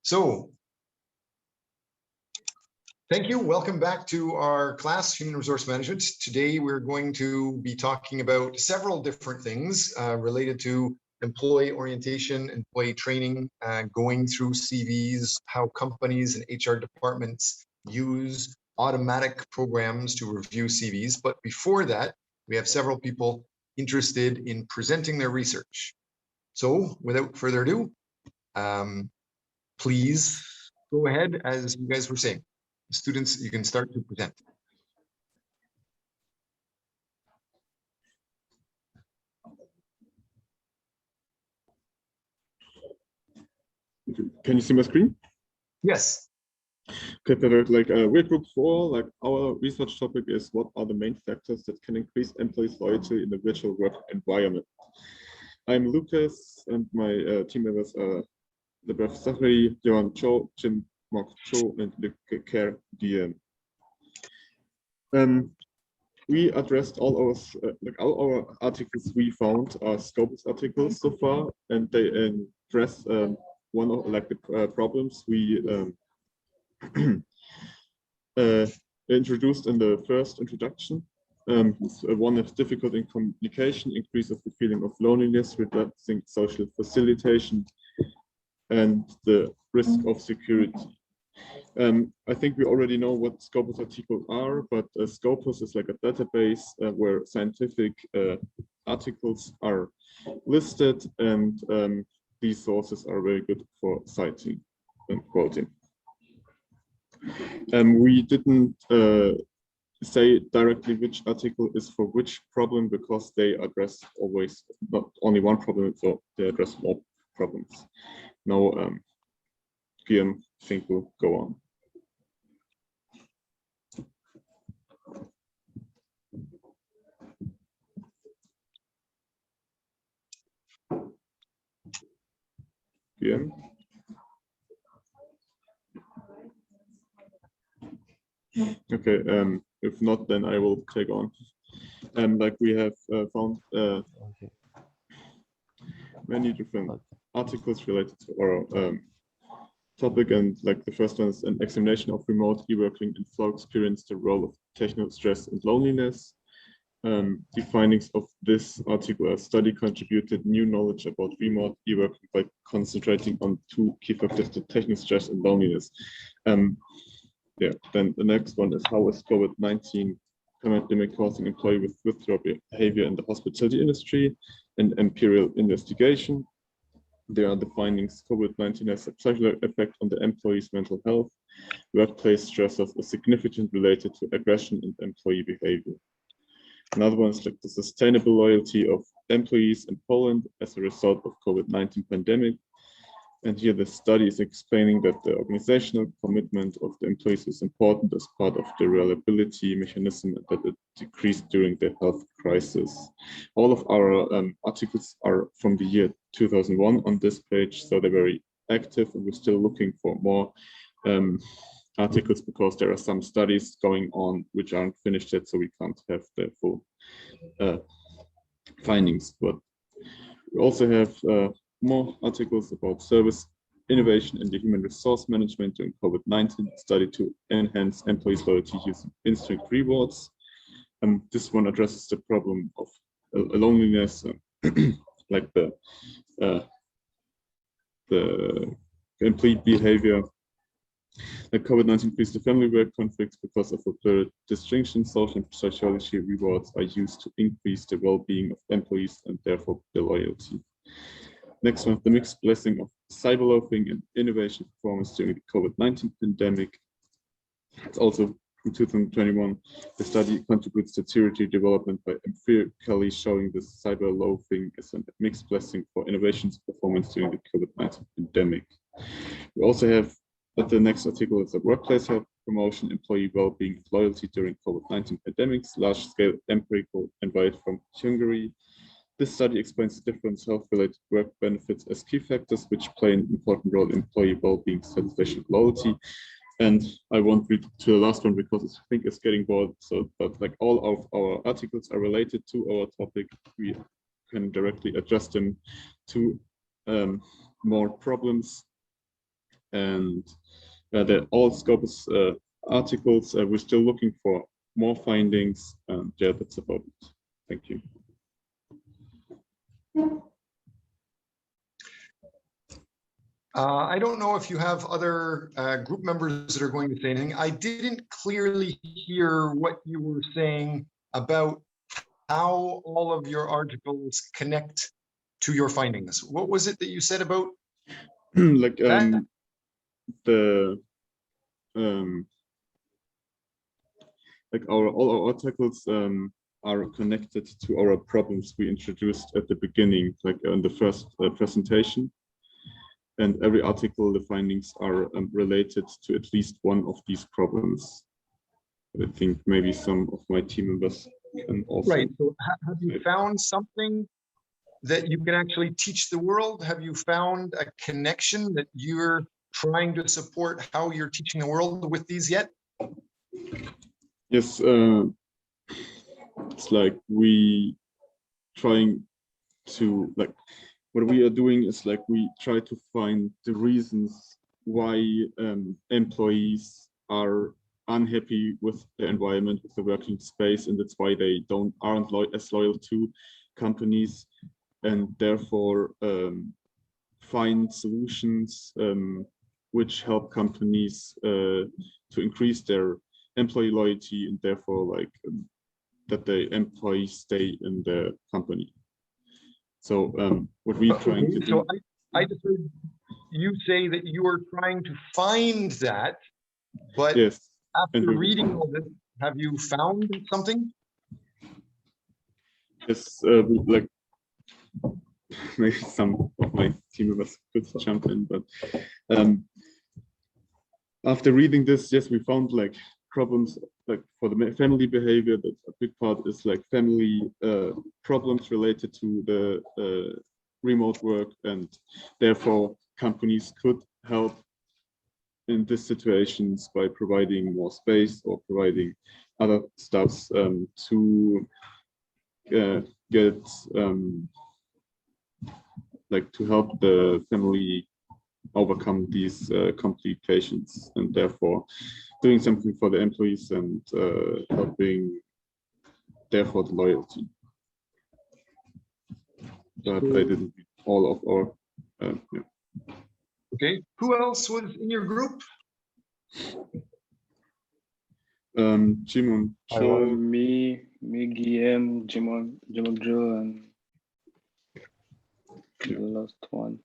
So, thank you. Welcome back to our class, Human Resource Management. Today, we're going to be talking about several different things related to employee orientation, employee training, going through CVs, how companies and HR departments use automatic programs to review CVs. But before that, we have several people interested in presenting their research. So, without further ado, please go ahead, as you guys were saying. Students, you can start to present. Can you see my screen? Yes. Okay, perfect. We're group 4. Our research topic is what are the main factors that can increase employees' loyalty in the virtual work environment. I'm Lucas, and my team members are Lebrev Zachary, Johan Cho, Jim Mok Cho, and Luc Kerr Diem. We addressed all our articles we found are Scopus articles so far, and they address one of the problems we introduced in the first introduction. One is difficult in communication, increase of the feeling of loneliness, reducing social facilitation, and the risk of security. I think we already know what Scopus articles are, but Scopus is like a database where scientific articles are listed, and these sources are very good for citing and quoting. We didn't say directly which article is for which problem because they address always not only one problem, so they address more problems. Now, Guillaume, I think we'll go on. Guillaume? Okay, if not, then I will take on. We have found many different articles related to our topic, and the first one is an examination of remote e-working and flow experience, the role of technical stress and loneliness. The findings of this article study contributed new knowledge about remote e-working by concentrating on two key factors, the technical stress and loneliness. Then the next one is how is COVID-19 pandemic causing employee withdrawal behavior in the hospitality industry, and imperial investigation. There are the findings. COVID-19 has a particular effect on the employee's mental health. Workplace stressors are significantly related to aggression and employee behavior. Another one is the sustainable loyalty of employees in Poland as a result of COVID-19 pandemic. And here the study is explaining that the organizational commitment of the employees is important as part of the reliability mechanism that it decreased during the health crisis. All of our articles are from the year 2001 on this page, so they're very active, and we're still looking for more articles because there are some studies going on which aren't finished yet, so we can't have the full findings. But we also have more articles about service innovation in the human resource management during COVID-19 study to enhance employees' loyalty using instant rewards. This one addresses the problem of loneliness, like the employee behavior. Like COVID-19 increased the family work conflicts because of a blurred distinction. Social and psychology rewards are used to increase the well-being of employees and therefore the loyalty. Next one, the mixed blessing of cyberloafing and innovation performance during the COVID-19 pandemic. It's also in 2021, the study contributes to theory development by empirically showing the cyberloafing as a mixed blessing for innovations performance during the COVID-19 pandemic. We also have the next article is a workplace health promotion, employee well-being and loyalty during COVID-19 pandemics, large-scale empirical invited from Hungary. This study explains the different health-related work benefits as key factors which play an important role in employee well-being, satisfaction, and loyalty. And I won't read to the last one because I think it's getting bored. So, but all of our articles are related to our topic. We can directly adjust them to more problems. and the all Scopus articles. We're still looking for more findings, and yeah, that's about it. Thank you. I don't know if you have other group members that are going to say anything. I didn't clearly hear what you were saying about how all of your articles connect to your findings. What was it that you said about Like that? like all our articles are connected to our problems we introduced at the beginning, like in the first presentation. And every article, the findings are related to at least one of these problems. I think maybe some of my team members can also. Right. So have you found something that you can actually teach the world? Have you found a connection that you're trying to support how you're teaching the world with these yet? Yes, it's like we trying to what we are doing is like we try to find the reasons why employees are unhappy with the environment, with the working space, and that's why they aren't as loyal to companies, and therefore find solutions which help companies to increase their employee loyalty, and therefore that the employees stay in the company. So what we're trying to do. So I just heard you say that you are trying to find that, but yes, after reading all this, have you found something? Yes, like maybe some of my team members could jump in, but after reading this, yes, we found like problems like for the family behavior. That a big part is like family problems related to the remote work, and therefore companies could help in these situations by providing more space or providing other stuffs to get like to help the family overcome these complications, and therefore doing something for the employees and helping therefore the loyalty. But I didn't read all of our yeah. Okay, who else was in your group? Jimon, Joe, me, Guillaume, Jimon, Joe, and the last one.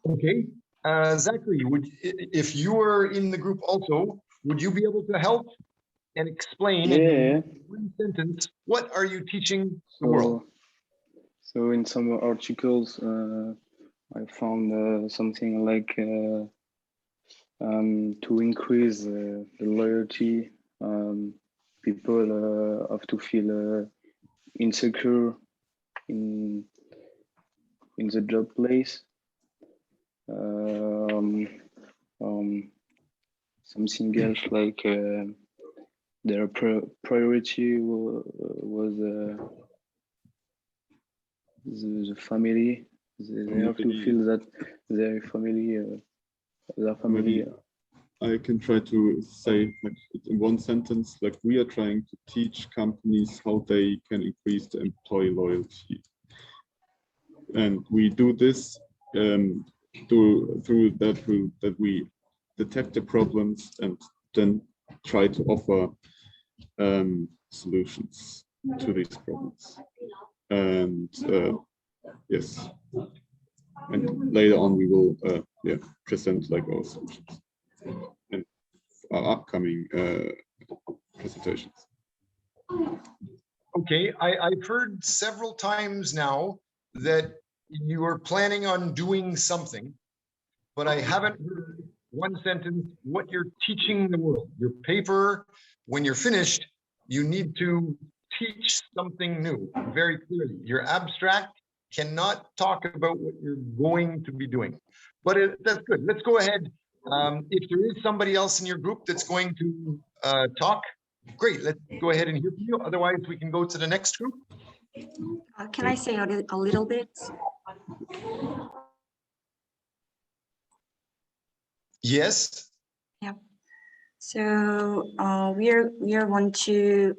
Okay, Zachary, if you were in the group also, would you be able to help and explain in one sentence, what are you teaching the world? So in some articles, I found something like to increase the loyalty. People have to feel insecure in the job place. Something else like their priority was the family. They have to feel that their family. Maybe I can try to say like in one sentence, like we are trying to teach companies how they can increase the employee loyalty, and we do this through that we detect the problems and then try to offer solutions to these problems. And yes, and later on we will present like our solutions in our upcoming presentations. Okay, I've heard several times now that you are planning on doing something, but I haven't heard one sentence what you're teaching the world. Your paper, when you're finished, you need to teach something new very clearly. Your abstract cannot talk about what you're going to be doing, but that's good. Let's go ahead. If there is somebody else in your group that's going to talk, great, let's go ahead and hear from you. Otherwise, we can go to the next group. Can I say a little bit? Yes. Yeah. So we are going to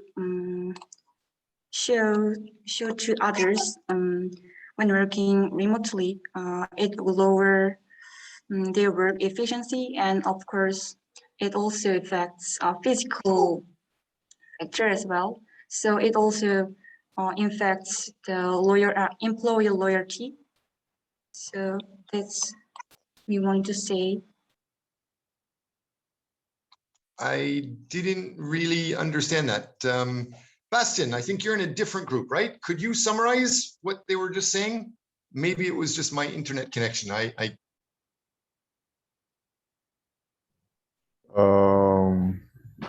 show to others when working remotely, it will lower their work efficiency, and of course, it also affects physical factor as well. So it also infects the employee loyalty. So that's we want to say. I didn't really understand that. Bastian, I think you're in a different group, right? Could you summarize what they were just saying? Maybe it was just my internet connection.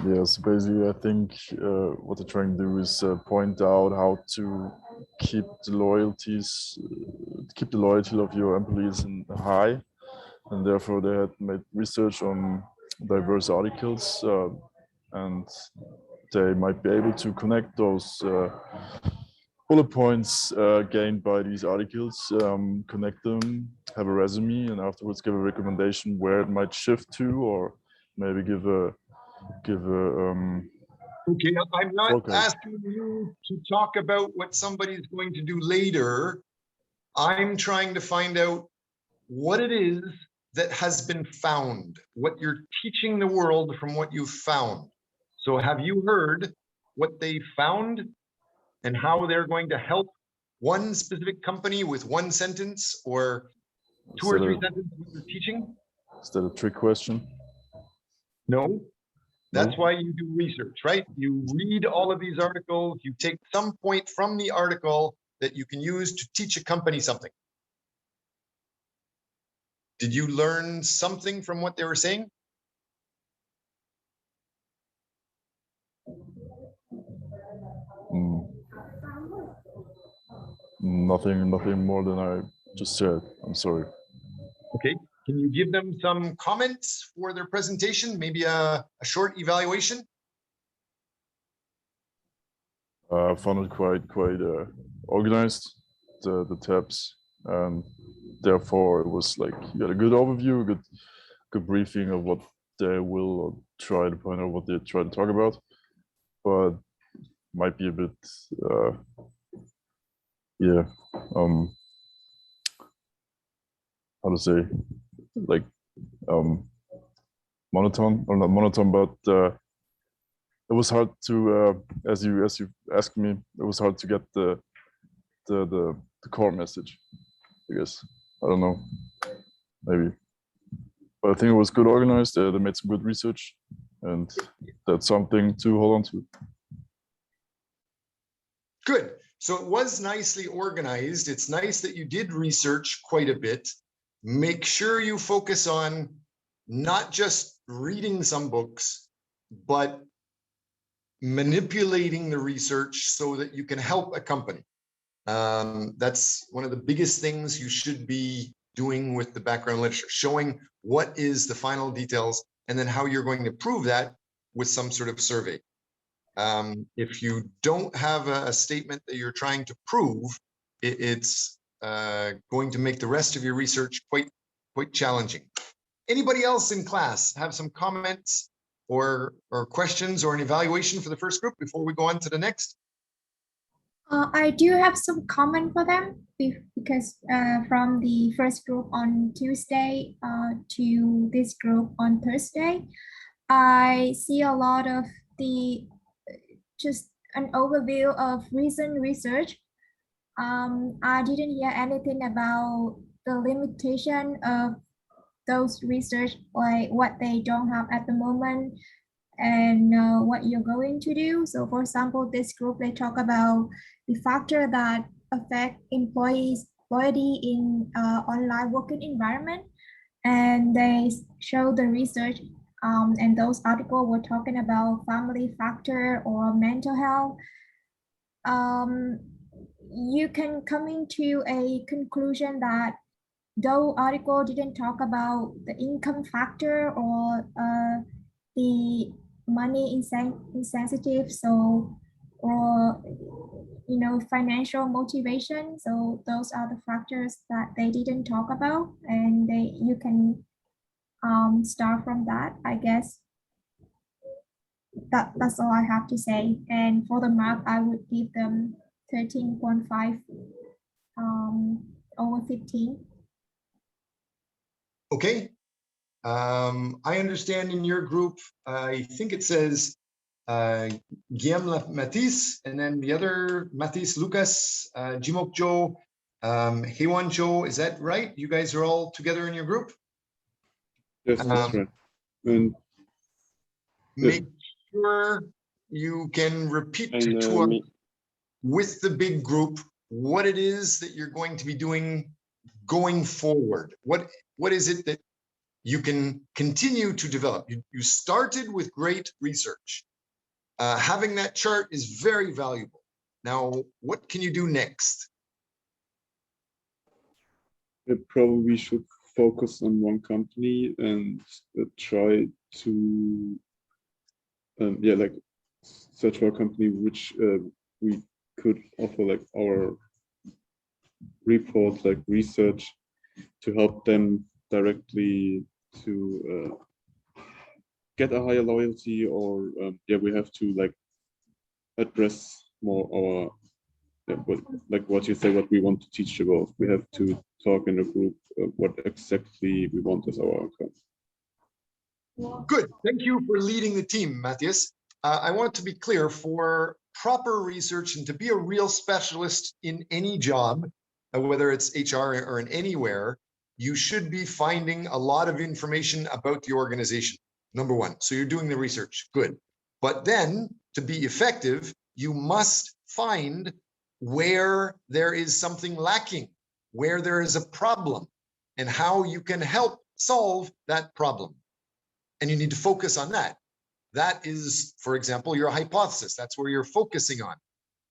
Yes, basically, I think what they're trying to do is point out how to keep the keep the loyalty of your employees high, and therefore they had made research on diverse articles, and they might be able to connect those bullet points gained by these articles, connect them, have a resume, and afterwards give a recommendation where it might shift to, or maybe give a Okay, I'm not Okay. asking you to talk about what somebody's going to do later. I'm trying to find out what it is that has been found, what you're teaching the world from what you've found. So have you heard what they found and how they're going to help one specific company with one sentence or two or three sentences what you're teaching? Is that a trick question? No. That's No? why you do research, right? You read all of these articles, you take some point from the article that you can use to teach a company something. Did you learn something from what they were saying? Nothing more than I just said. I'm sorry. Okay. Can you give them some comments for their presentation? Maybe a short evaluation? I found it quite organized, the tabs, and therefore it was like you got a good overview, a good briefing of what they will try to point out, what they try to talk about, but might be a bit how to say, like monotone, or not monotone, but it was hard to as you asked me, it was hard to get the core message, I guess. I don't know, maybe, but I think it was good organized. They made some good research, and that's something to hold on to. Good. So it was nicely organized. It's nice that you did research quite a bit. Make sure you focus on not just reading some books, but manipulating the research so that you can help a company. That's one of the biggest things you should be doing with the background literature, showing what is the final details and then how you're going to prove that with some sort of survey. If you don't have a statement that you're trying to prove, it's going to make the rest of your research quite challenging. Anybody else in class have some comments or questions or an evaluation for the first group before we go on to the next? I do have some comment for them because from the first group on Tuesday to this group on Thursday, I see a lot of just an overview of recent research. I didn't hear anything about the limitation of those research, like what they don't have at the moment and what you're going to do. So for example, this group, they talk about the factor that affect employees' loyalty in online working environment. And they show the research and those articles were talking about family factor or mental health. You can come into a conclusion that though article didn't talk about the income factor or the money insensitive, so or financial motivation. So those are the factors that they didn't talk about, and you can start from that, I guess. That's all I have to say. And for the mark, I would give them 13.5 over 15. Okay. I understand in your group, I think it says Guillaume Matisse, and then the other Matisse Lucas, Jimok Jo, Hewan Jo. Is that right? You guys are all together in your group? Yes, that's right. And make sure you can repeat to us with the big group what it is that you're going to be doing going forward. What is it that you can continue to develop? You started with great research. Having that chart is very valuable. Now, what can you do next? probably should focus on one company and try to yeah, like search for a company which we could offer like our report, like research, to help them directly to get a higher loyalty, or yeah, we have to like address more our like what you say, what we want to teach about. We have to talk in a group what exactly we want as our outcome. Good. Thank you for leading the team, Matthias. I want to be clear, for proper research and to be a real specialist in any job, whether it's HR or in anywhere, you should be finding a lot of information about the organization, number one. So you're doing the research, good. But then to be effective, you must find where there is something lacking, where there is a problem, and how you can help solve that problem. And you need to focus on that. That is, for example, your hypothesis. That's where you're focusing on.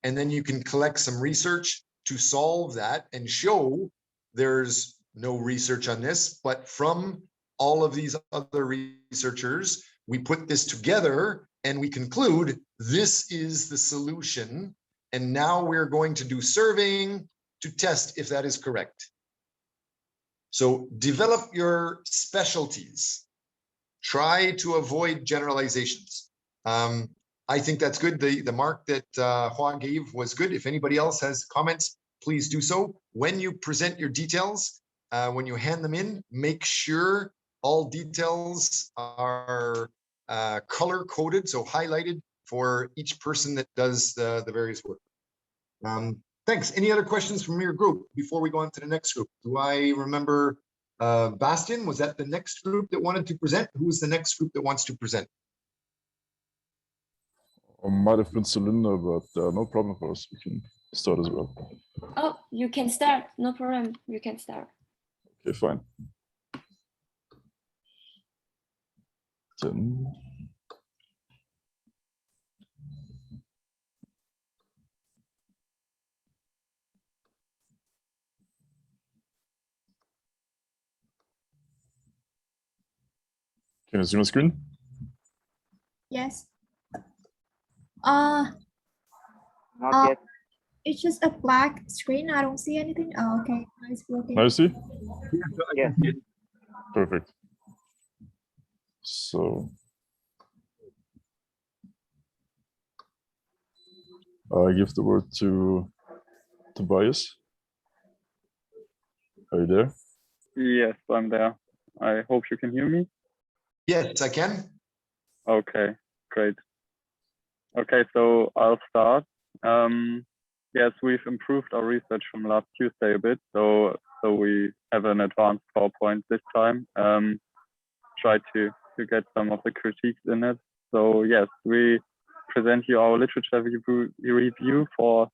And then you can collect some research to solve that and show there's no research on this, but from all of these other researchers, we put this together and we conclude this is the solution. And now we're going to do surveying to test if that is correct. So develop your specialties. Try to avoid generalizations. I think that's good. The mark that Hua gave was good. If anybody else has comments, please do so. When you present your details, when you hand them in, make sure all details are color coded, so highlighted for each person that does the various work. Thanks. Any other questions from your group before we go on to the next group? Do I remember Bastian, was that the next group that wanted to present? Who is the next group that wants to present? Might have been Celinda, but no problem for us. We can start as well. Oh, you can start. No problem. You can start. Okay, fine. Then can you see my screen? Yes. Not yet. It's just a black screen. I don't see anything. Oh, okay. It's working. Now you see? Yes. Perfect. So I give the word to Tobias. Are you there? Yes, I'm there. I hope you can hear me. Yes, I can. Okay, great. Okay, so I'll start. Yes, we've improved our research from last Tuesday a bit, so we have an advanced PowerPoint this time. Try to get some of the critiques in it. So yes, we present you our literature review for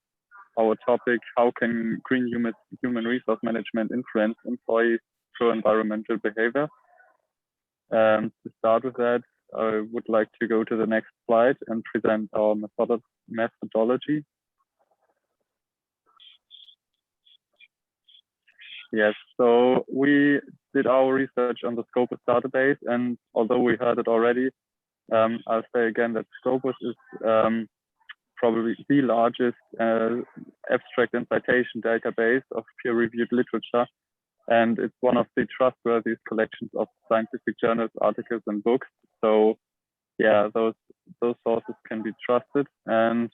our topic: how can green human resource management influence employee pro-environmental behavior? To start with that, I would like to go to the next slide and present our methodology. Yes, so we did our research on the Scopus database, and although we heard it already, I'll say again that Scopus is probably the largest abstract and citation database of peer-reviewed literature and it's one of the trustworthiest collections of scientific journals, articles, and books. So yeah, those sources can be trusted. And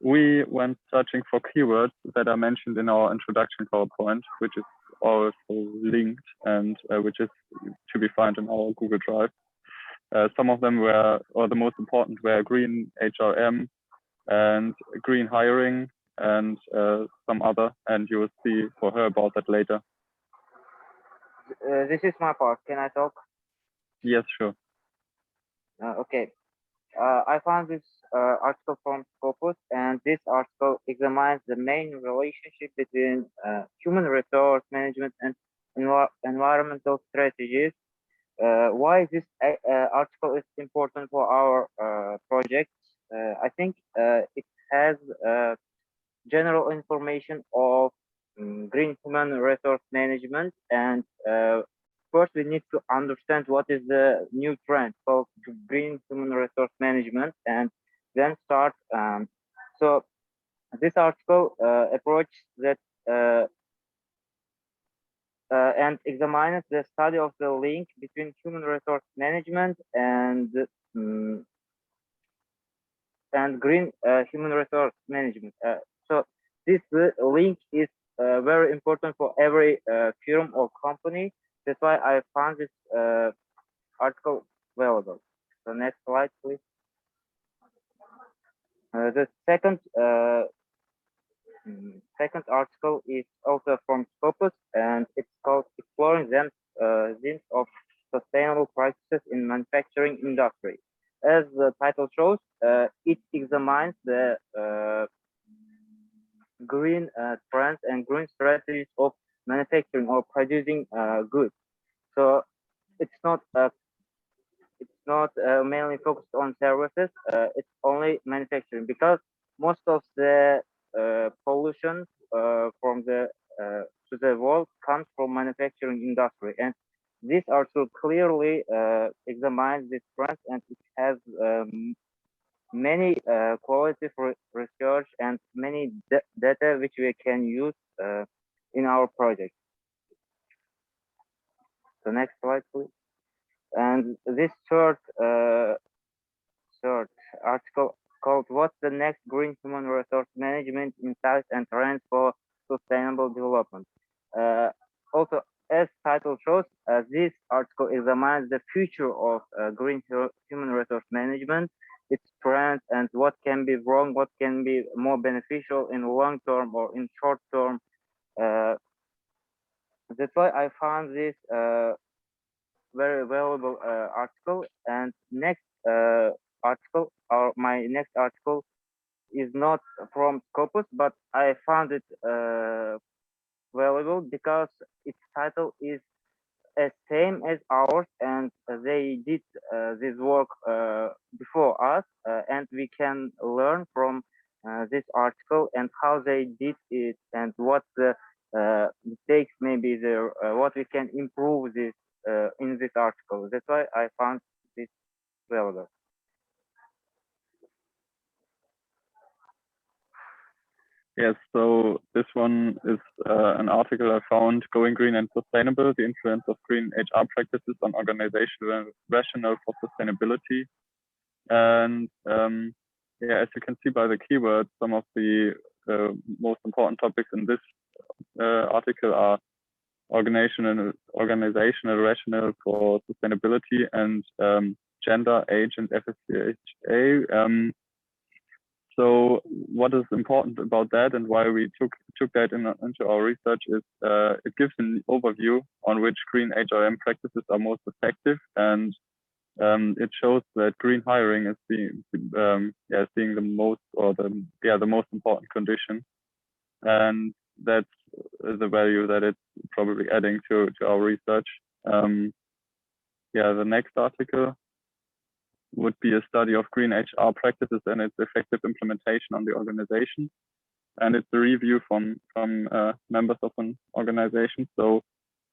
we went searching for keywords that are mentioned in our introduction PowerPoint, which is also linked and which is to be found in our Google Drive. Some of them were, or the most important were green HRM and green hiring and some other, and you will see for her about that later. This is my part. Can I talk? Yes, sure. Okay. I found this article from Scopus, and this article examines the main relationship between human resource management and environmental strategies. Why this article is important for our project? I think it has general information of green human resource management, and first we need to understand what is the new trend called green human resource management, and then start. So this article approaches that and examines the study of the link between human resource management and green human resource management. So this link is very important for every firm or company. That's why I found this article valuable. So next slide, please. The second article is also from Scopus, and it's called Exploring Themes of Sustainable Practices in Manufacturing Industry. As the title shows, it examines the green trends and green strategies of manufacturing or producing goods. So it's not mainly focused on services. It's only manufacturing, because most of the pollution from the to the world comes from manufacturing industry, and this also clearly examines this trend, and it has many quality research and many data which we can use in our project. So next slide, please. And this third article called "What's the Next Green Human Resource Management Insights and Trends for Sustainable Development?" Also, as title shows, this article examines the future of green human resource management, its trends, and what can be wrong, what can be more beneficial in long term or in short term. That's why I found this very valuable article. And next article, or my next article, is not from Scopus, but I found it valuable because its title is same as ours, and they did this work before us, and we can learn from this article and how they did it, and what the mistakes maybe there, what we can improve this in this article. That's why I found this valuable. Yes, so this one is an article I found, Going Green and Sustainable, the Influence of Green HR Practices on Organizational Rationale for Sustainability. And yeah, as you can see by the keywords, some of the most important topics in this article are organizational rationale for sustainability and gender, age, and FSCHA. So what is important about that, and why we took that into our research, is it gives an overview on which green HRM practices are most effective, and it shows that green hiring is being the most, or the most important condition, and that's the value that it's probably adding to our research. The next article would be a study of green HR practices and its effective implementation on the organization. And it's a review from members of an organization. So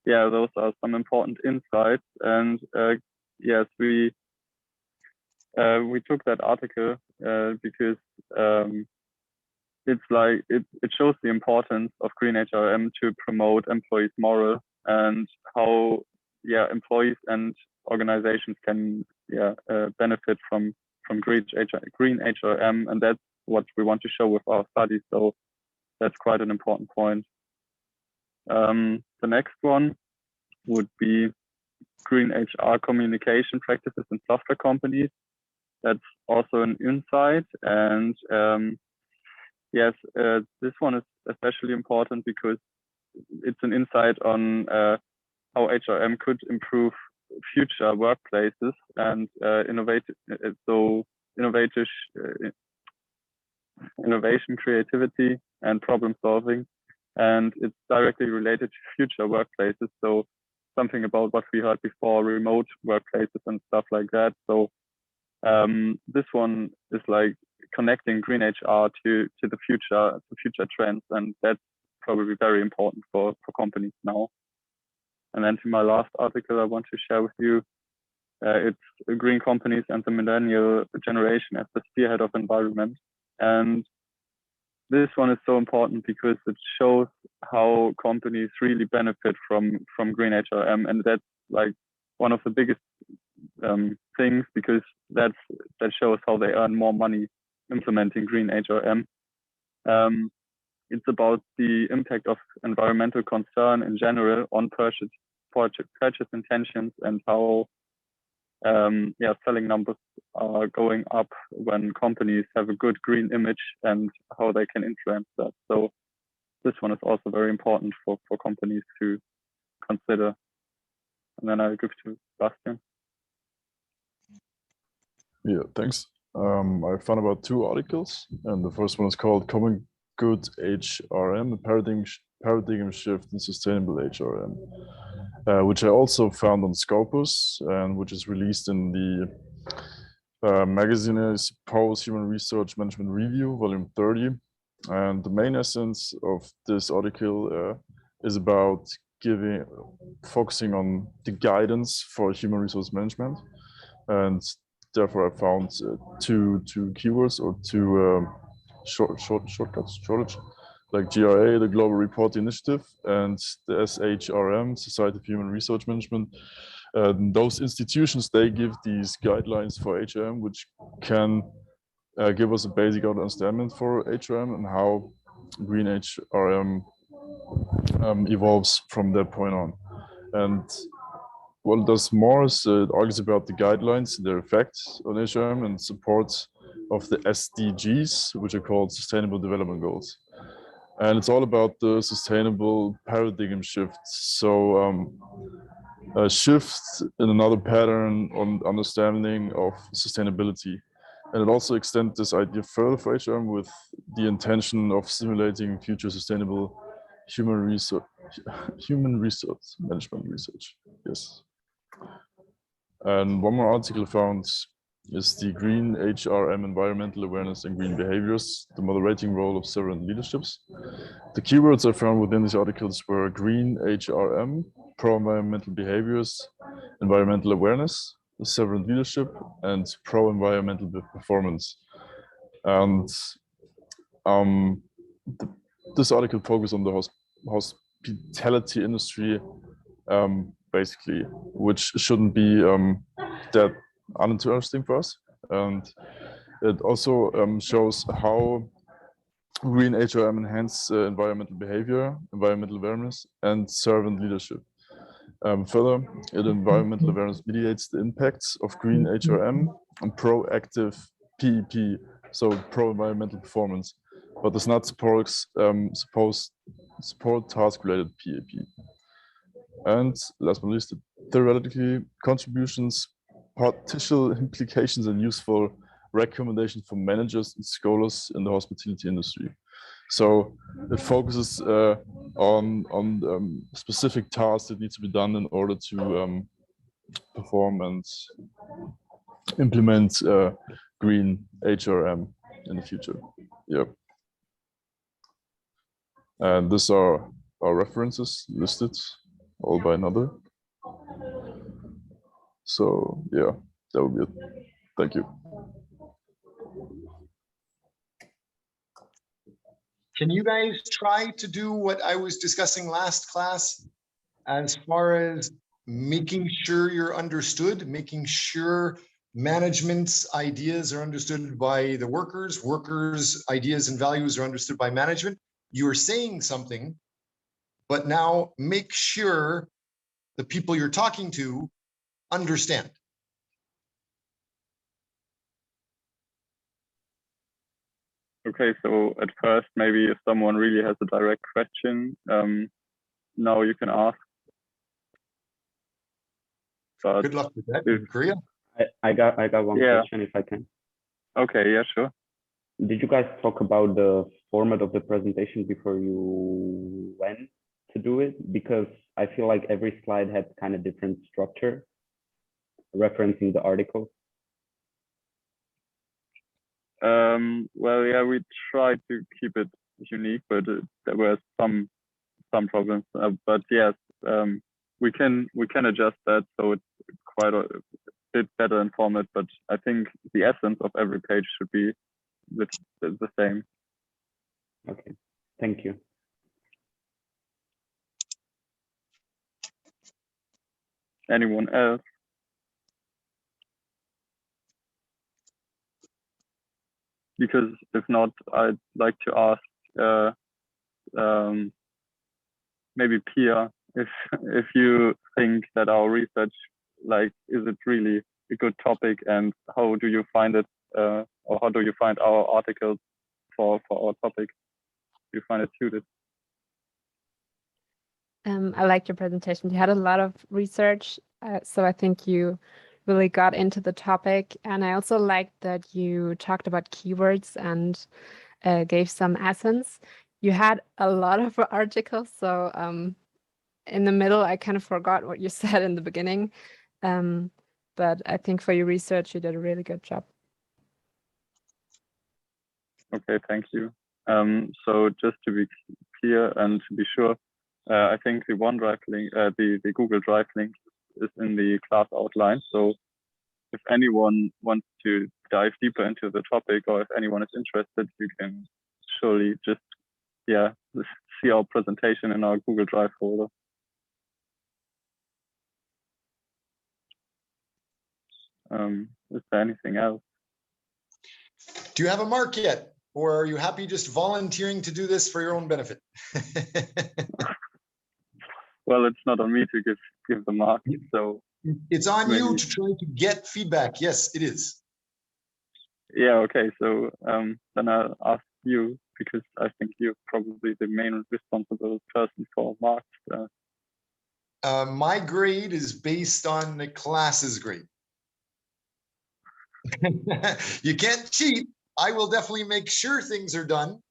yeah, those are some important insights. And yes, we took that article because it's like it shows the importance of green HRM to promote employees' morale and how employees and organizations can benefit from green HRM, and that's what we want to show with our study. So that's quite an important point. The next one would be green HR communication practices in software companies. That's also an insight, and yes, this one is especially important because it's an insight on how HRM could improve future workplaces and innovation, creativity, and problem solving. And it's directly related to future workplaces. So something about what we heard before, remote workplaces and stuff like that. So this one is like connecting green HR to the future trends, and that's probably very important for companies now. And then to my last article I want to share with you, it's green companies and the millennial generation as the spearhead of environment. And this one is so important because it shows how companies really benefit from green HRM, and that's like one of the biggest things, because that shows how they earn more money implementing green HRM. It's about the impact of environmental concern in general on purchase intentions, and how selling numbers are going up when companies have a good green image and how they can influence that. So this one is also very important for companies to consider. And then I'll give to Bastian. Yeah, thanks. I found about 2 articles, and the first one is called Common Good HRM, a paradigm shift in sustainable HRM, which I also found on Scopus, and which is released in the magazine is Post Human Resource Management Review, volume 30. And the main essence of this article is about focusing on the guidance for human resource management. And therefore I found two keywords, or two shortcuts, like GRA, the Global Report Initiative, and the SHRM, Society of Human Resource Management. Those institutions, they give these guidelines for HRM, which can give us a basic understanding for HRM and how green HRM evolves from that point on. And what it does more is it argues about the guidelines, their effects on HRM, and support of the SDGs, which are called Sustainable Development Goals. And it's all about the sustainable paradigm shift. So a shift in another pattern on understanding of sustainability. And it also extends this idea further for HRM with the intention of simulating future sustainable human resource management research. Yes. And one more article found is the Green HRM, Environmental Awareness and Green Behaviors, the moderating role of servant leaderships. The keywords I found within these articles were Green HRM, pro-environmental behaviors, environmental awareness, servant leadership, and pro-environmental performance. And this article focused on the hospitality industry, basically, which shouldn't be that uninteresting for us. And it also shows how green HRM enhance environmental behavior, environmental awareness, and servant leadership. Further, environmental awareness mediates the impacts of green HRM on proactive PEP, so pro-environmental performance, but does not support task-related PEP. And last but not least, theoretically, contributions, potential implications, and useful recommendations for managers and scholars in the hospitality industry. So it focuses on specific tasks that need to be done in order to perform and implement green HRM in the future. Yep. And these are our references listed, all by another. So yeah, that would be it. Thank you. Can you guys try to do what I was discussing last class as far as making sure you're understood, making sure management's ideas are understood by the workers, workers' ideas and values are understood by management? You're saying something, but now make sure the people you're talking to understand. Okay, so at first, maybe if someone really has a direct question, now you can ask. But Good luck with that, if- Korea. I got one Yeah. question if I can. Okay, yeah, sure. Did you guys talk about the format of the presentation before you went to do it? Because I feel like every slide had kind of different structure, referencing the articles. Well, yeah, we tried to keep it unique, but there were some problems. But yes, we can adjust that so it's quite a bit better in format. But I think the essence of every page should be the same. Okay, thank you. Anyone else? Because if not, I'd like to ask maybe Pia, if you think that our research, like, is it really a good topic, and how do you find it, or how do you find our articles for our topic? Do you find it suited? I liked your presentation. You had a lot of research, so I think you really got into the topic. And I also liked that you talked about keywords and gave some essence. You had a lot of articles, so in the middle, I kind of forgot what you said in the beginning. But I think for your research, you did a really good job. Okay, thank you. So just to be clear and to be sure, I think the OneDrive link, the Google Drive link is in the class outline. So if anyone wants to dive deeper into the topic, or if anyone is interested, you can surely just, yeah, see our presentation in our Google Drive folder. Is there anything else? Do you have a mark yet? Or are you happy just volunteering to do this for your own benefit? Well, it's not on me to give the mark, so it's on maybe you to try to get feedback. Yes, it is. Yeah, okay, so then I'll ask you, because I think you're probably the main responsible person for marks. My grade is based on the class's grade. You can't cheat. I will definitely make sure things are done,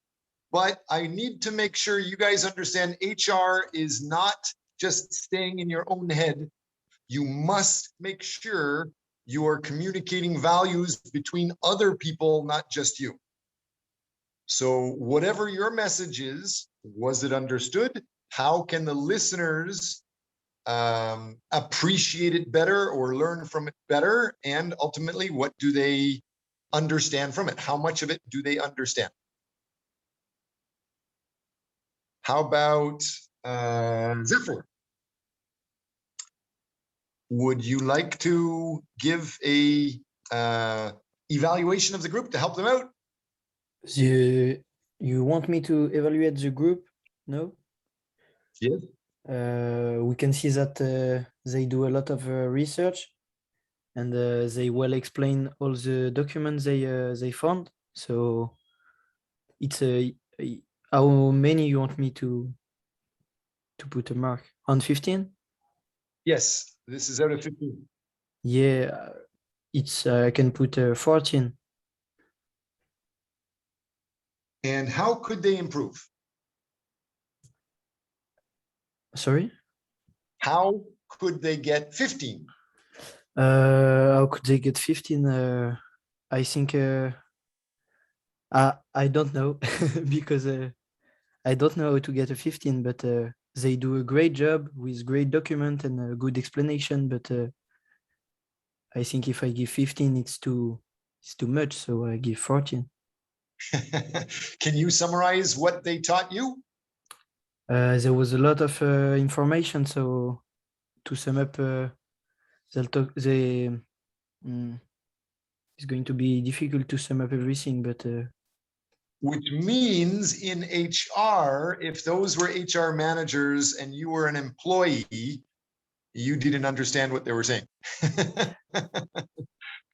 but I need to make sure you guys understand HR is not just staying in your own head. You must make sure you are communicating values between other people, not just you. So whatever your message is, was it understood? How can the listeners appreciate it better or learn from it better? And ultimately, what do they understand from it? How much of it do they understand? How about Zephyr? Would you like to give a evaluation of the group to help them out? You want me to evaluate the group? No? Yes. We can see that they do a lot of research, and they well explain all the documents they found. So it's how many you want me to put a mark on 15? Yes, this is out of 15. Yeah, it's I can put 14. And how could they improve? Sorry? How could they get 15? How could they get 15? I think I don't know because I don't know how to get a 15, but they do a great job with great document and a good explanation. But I think if I give 15, it's too much, so I give 14. Can you summarize what they taught you? There was a lot of information, so to sum up, it's going to be difficult to sum up everything, but which means in HR, if those were HR managers and you were an employee, you didn't understand what they were saying.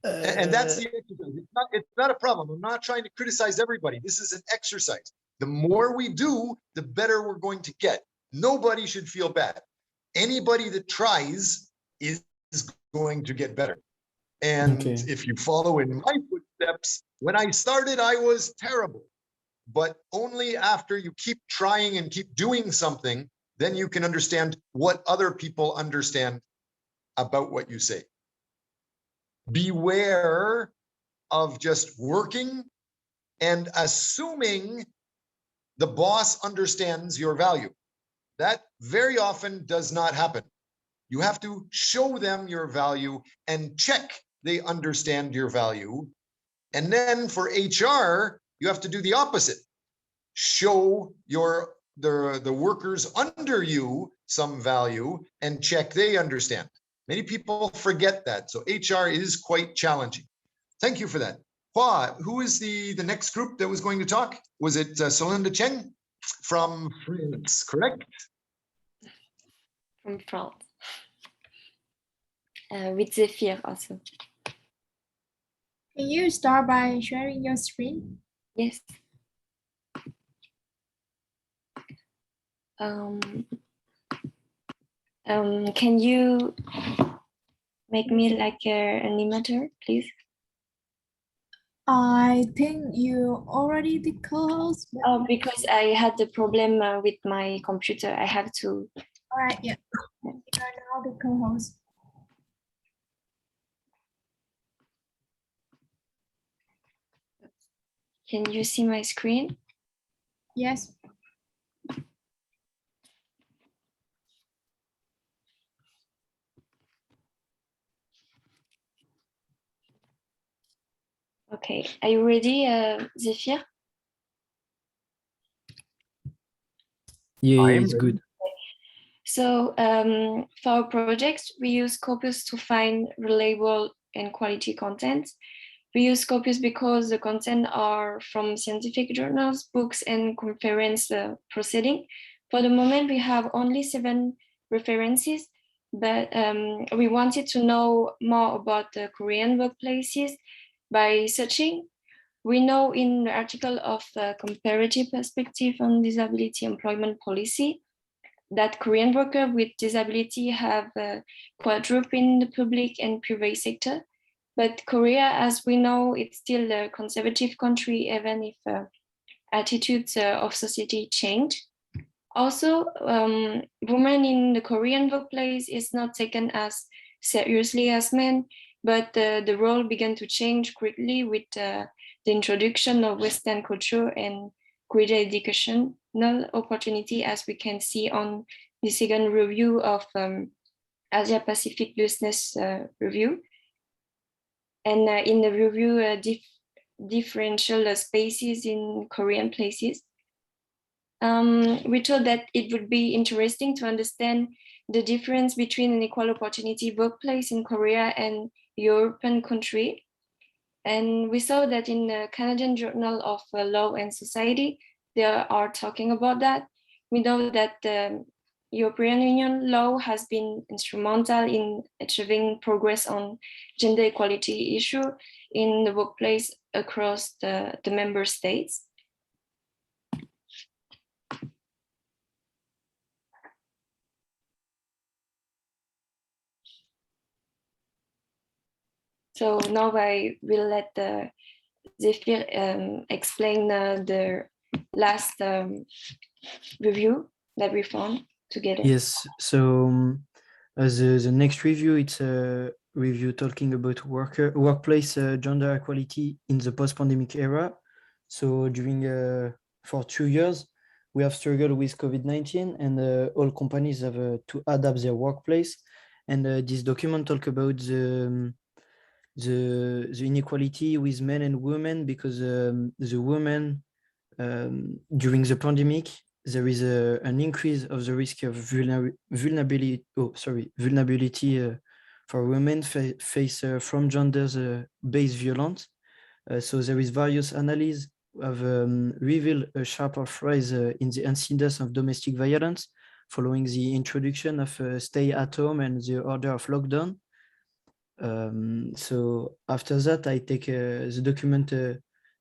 And that's the exercise. It's not a problem. I'm not trying to criticize everybody. This is an exercise. The more we do, the better we're going to get. Nobody should feel bad. Anybody that tries is going to get better. And okay. if you follow in my footsteps, when I started, I was terrible. But only after you keep trying and keep doing something, then you can understand what other people understand about what you say. Beware of just working and assuming the boss understands your value. That very often does not happen. You have to show them your value and check they understand your value. And then for HR, you have to do the opposite. Show the workers under you some value and check they understand. Many people forget that. So HR is quite challenging. Thank you for that. Hua, who is the next group that was going to talk? Was it Solinda Cheng from France, correct? From France. With Zephyr also. Can you start by sharing your screen? Yes. Can you make me like an animator, please? I think you already the co-host. Oh, because I had the problem with my computer. I have to. All right, yeah. You are now the co-host. Can you see my screen? Yes. Okay, are you ready, Zephyr? Yeah, it's good. So for our projects, we use Scopus to find reliable and quality content. We use Scopus because the content are from scientific journals, books, and conference proceeding. For the moment, we have only 7 references, but we wanted to know more about the Korean workplaces by searching. We know in the article of the Comparative Perspective on Disability Employment Policy that Korean workers with disability have quadrupled in the public and private sector. But Korea, as we know, it's still a conservative country, even if attitudes of society change. Also, women in the Korean workplace is not taken as seriously as men, but the role began to change quickly with the introduction of Western culture and greater educational opportunity, as we can see on the second review of Asia Pacific Business Review. And in the review, differential spaces in Korean places. We thought that it would be interesting to understand the difference between an equal opportunity workplace in Korea and European country. And we saw that in the Canadian Journal of Law and Society, they are talking about that. We know that the European Union law has been instrumental in achieving progress on gender equality issue in the workplace across the member states. So now I will let Zephyr explain the last review that we found together. Yes, so the next review, it's a review talking about workplace gender equality in the post-pandemic era. So during for 2 years, we have struggled with COVID-19 and all companies have to adapt their workplace. And this document talk about the inequality with men and women, because the women during the pandemic, there is an increase of the risk of vulnerability for women face from gender-based violence. So there is various analyses have revealed a sharper rise in the incidence of domestic violence following the introduction of stay at home and the order of lockdown. So after that, I take the document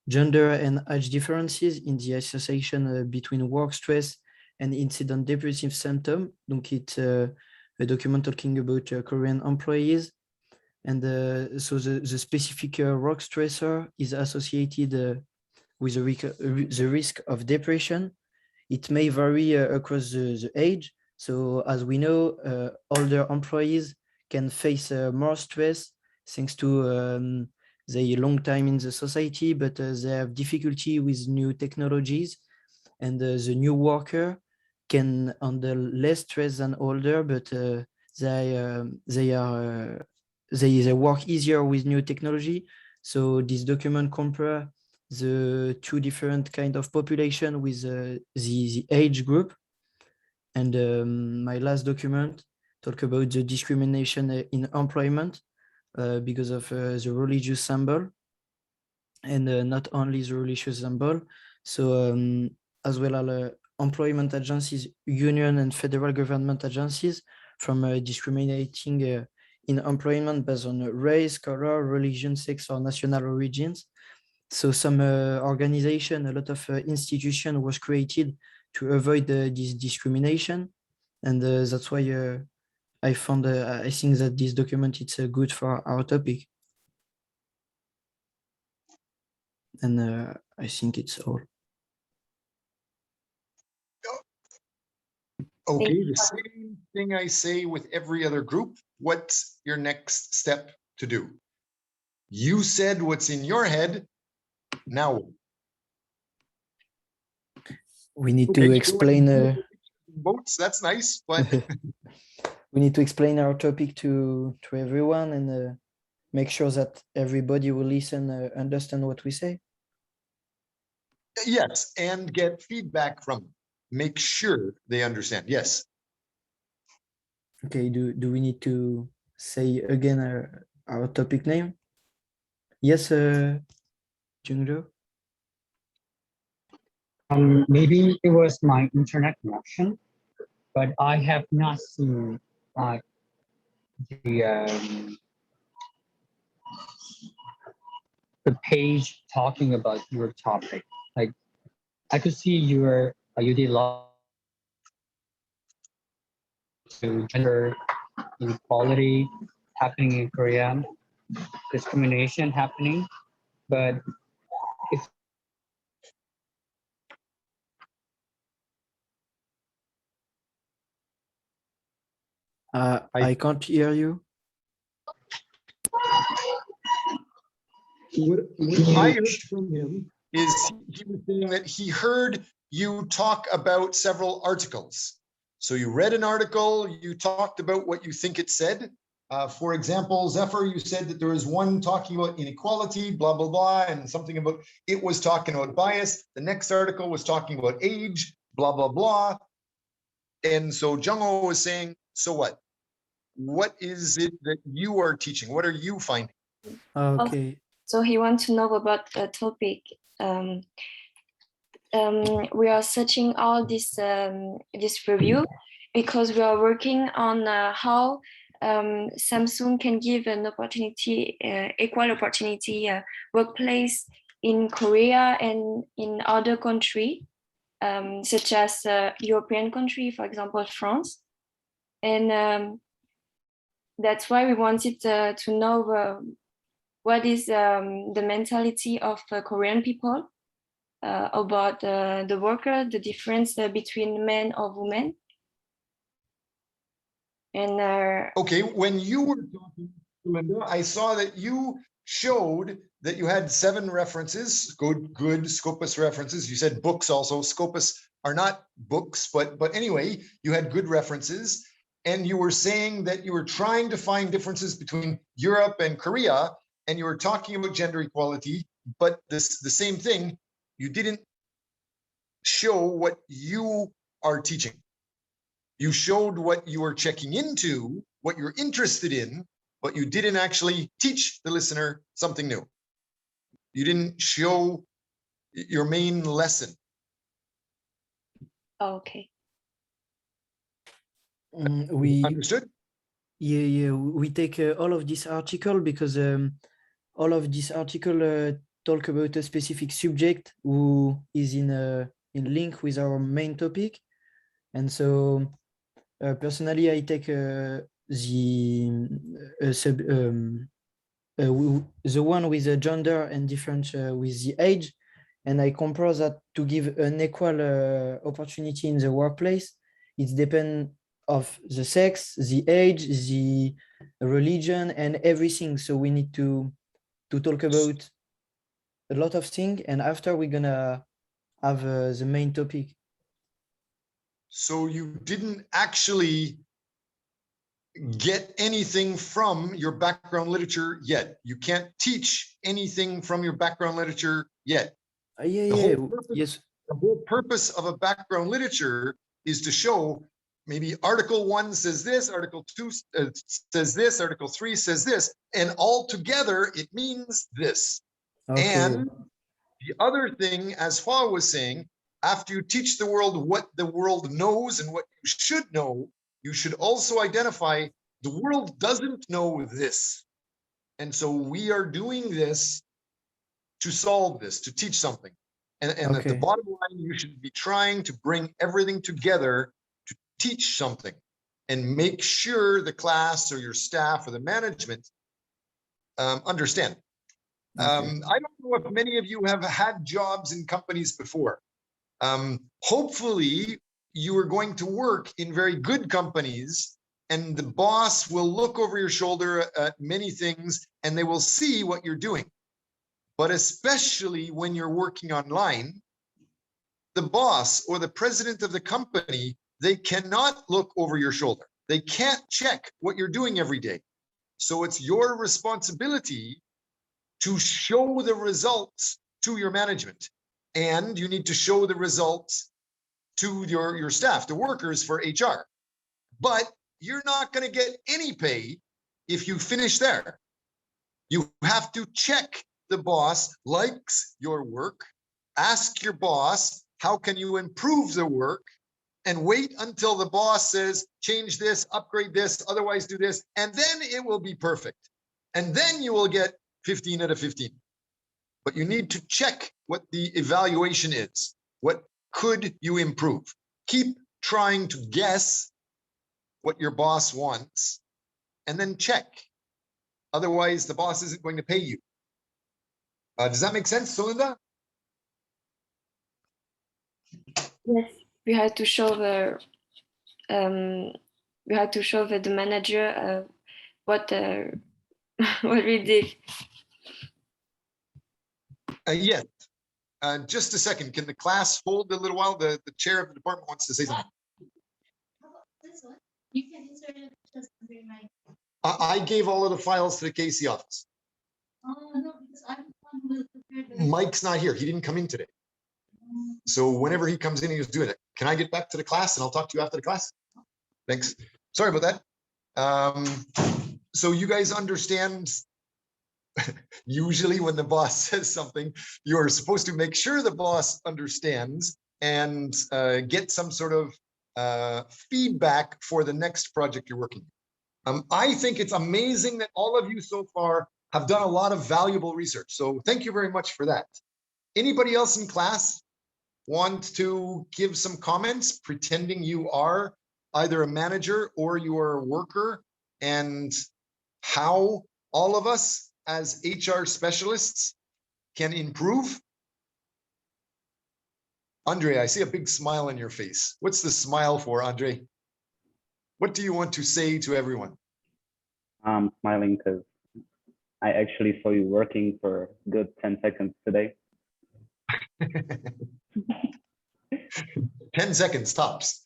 gender and age differences in the association between work stress and incident depressive symptom. Donc it's a document talking about Korean employees. And so the specific work stressor is associated with the risk of depression. It may vary across the age. So as we know, older employees can face more stress thanks to their long time in the society, but they have difficulty with new technologies. And the new worker can handle less stress than older, but they work easier with new technology. So this document compare the two different kind of population with the age group. And my last document talk about the discrimination in employment because of the religious symbol, and not only the religious symbol. So as well as employment agencies, union and federal government agencies from discriminating in employment based on race, color, religion, sex, or national origins. So some organization, a lot of institution was created to avoid this discrimination. And that's why I found, I think that this document is good for our topic. And I think it's all. Okay, the same thing I say with every other group. What's your next step to do? You said what's in your head. Now we need to explain votes. That's nice, but we need to explain our topic to everyone and make sure that everybody will listen, understand what we say. Yes, and get feedback from them. Make sure they understand. Yes. Okay, do we need to say again our topic name? Yes, Jungjo? Maybe it was my internet connection, but I have not seen the page talking about your topic. Like I could see you did a lot to gender inequality happening in Korea, discrimination happening, but if I can't hear you. What I heard from him is he was saying that he heard you talk about several articles. So you read an article, you talked about what you think it said. For example, Zephyr, you said that there was one talking about inequality, blah, blah, blah, and something about it was talking about bias. The next article was talking about age, blah, blah, blah. And so Jung-ho was saying, so what? What is it that you are teaching? What are you finding? Okay. So he wants to know about a topic. We are searching all this review because we are working on how Samsung can give an opportunity, equal opportunity workplace in Korea and in other countries, such as European country, for example, France. And that's why we wanted to know what is the mentality of Korean people about the worker, the difference between men or women. And okay, when you were talking, Linda, I saw that you showed that you had 7 references, good Scopus references. You said books also. Scopus are not books, but anyway, you had good references. And you were saying that you were trying to find differences between Europe and Korea. and you were talking about gender equality, but the same thing, you didn't show what you are teaching. You showed what you are checking into, what you're interested in, but you didn't actually teach the listener something new. You didn't show your main lesson. Okay. We understood. Yeah, we take all of this article because all of this article talk about a specific subject who is in link with our main topic, and so personally I take the one with the gender and different with the age, and I compare that to give an equal opportunity in the workplace. It depends of the sex, the age, the religion, and everything. So we need to talk about a lot of things, and after we're gonna have the main topic. So you didn't actually get anything from your background literature yet. You can't teach anything from your background literature yet. Yes. The whole purpose of a background literature is to show maybe Article 1 says this, Article 2 says this, Article 3 says this, and all together it means this. Okay. And the other thing, as Fa was saying, after you teach the world what the world knows and what you should know, you should also identify the world doesn't know this. And so we are doing this to solve this, to teach something. And at the bottom line, you should be trying to bring everything together to teach something and make sure the class or your staff or the management understand. I don't know if many of you have had jobs in companies before. Hopefully you are going to work in very good companies, and the boss will look over your shoulder at many things and they will see what you're doing. But especially when you're working online, the boss or the president of the company, they cannot look over your shoulder. They can't check what you're doing every day. So it's your responsibility to show the results to your management. And you need to show the results to your staff, the workers for HR. But you're not going to get any pay if you finish there. You have to check the boss likes your work, ask your boss, how can you improve the work, and wait until the boss says, change this, upgrade this, otherwise do this, and then it will be perfect. And then you will get 15 out of 15. But you need to check what the evaluation is. What could you improve? Keep trying to guess what your boss wants and then check. Otherwise, the boss isn't going to pay you. Does that make sense, Solinda? Yes, we had to show the manager what what we did. Yes. Just a second. Can the class hold a little while? The chair of the department wants to say something. You can insert it just under my. I gave all of the files to the KC office. Oh, no, because I'm the one who will prepare the. Mike's not here. He didn't come in today. So whenever he comes in, he was doing it. Can I get back to the class and I'll talk to you after the class? Thanks. Sorry about that. So you guys understand, usually when the boss says something, you're supposed to make sure the boss understands and get some sort of feedback for the next project you're working on. I think it's amazing that all of you so far have done a lot of valuable research. So thank you very much for that. Anybody else in class want to give some comments, pretending you are either a manager or you are a worker, and how all of us as HR specialists can improve? Andre, I see a big smile on your face. What's the smile for, Andre? What do you want to say to everyone? I'm smiling because I actually saw you working for a good 10 seconds today. 10 seconds tops.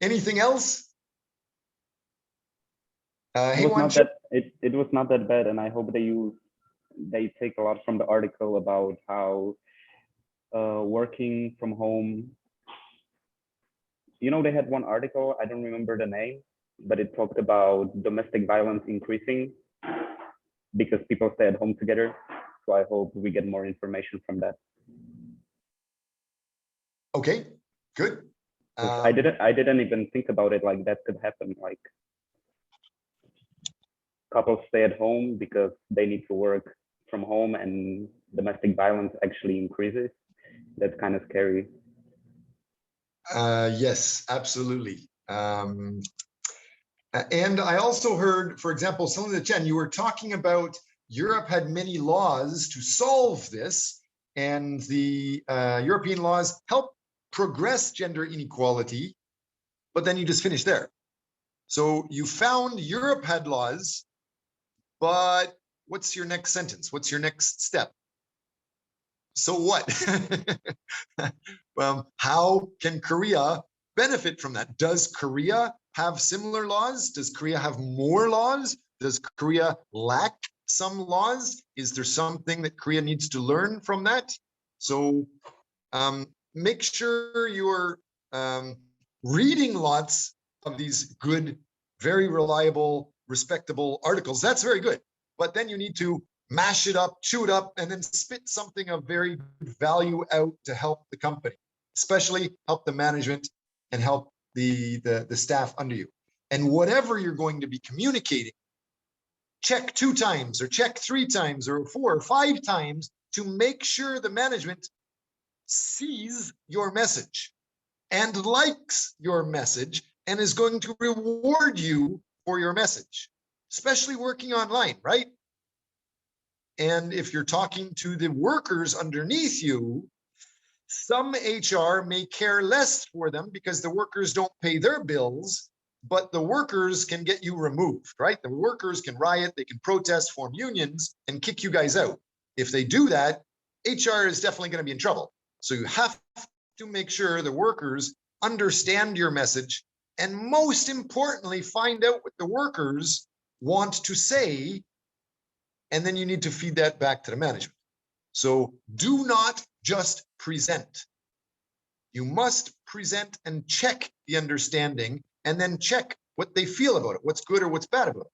Anything else? Hey, it it was not that bad, and I hope they take a lot from the article about how working from home. You know, they had one article, I don't remember the name, but it talked about domestic violence increasing because people stay at home together. So I hope we get more information from that. Okay, good. I didn't even think about it like that could happen. Like couples stay at home because they need to work from home and domestic violence actually increases. That's kind of scary. Yes, absolutely. And I also heard, for example, Selena Chen, you were talking about Europe had many laws to solve this, and the European laws help progress gender inequality, but then you just finished there. So you found Europe had laws, but what's your next sentence? What's your next step? So what? How can Korea benefit from that? Does Korea have similar laws? Does Korea have more laws? Does Korea lack some laws? Is there something that Korea needs to learn from that? So make sure you're reading lots of these good, very reliable, respectable articles. That's very good. But then you need to mash it up, chew it up, and then spit something of very good value out to help the company, especially help the management and help the staff under you. And whatever you're going to be communicating, check 2 times or check 3 times or 4 or 5 times to make sure the management sees your message and likes your message and is going to reward you for your message, especially working online, right? And if you're talking to the workers underneath you, some HR may care less for them because the workers don't pay their bills, but the workers can get you removed, right? The workers can riot, they can protest, form unions, and kick you guys out. If they do that, HR is definitely going to be in trouble. So you have to make sure the workers understand your message, and most importantly, find out what the workers want to say, and then you need to feed that back to the management. So do not just present. You must present and check the understanding, and then check what they feel about it, what's good or what's bad about it.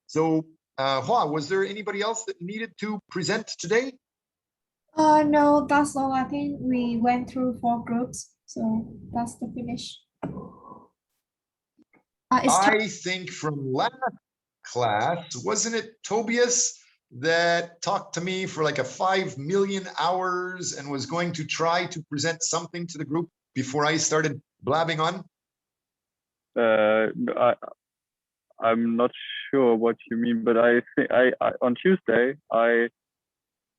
So, Hua, was there anybody else that needed to present today? No, that's all. I think we went through 4 groups, so that's the finish. I think from last class, wasn't it Tobias that talked to me for like a 5 million hours and was going to try to present something to the group before I started blabbing on? I'm not sure what you mean, but I think I on Tuesday I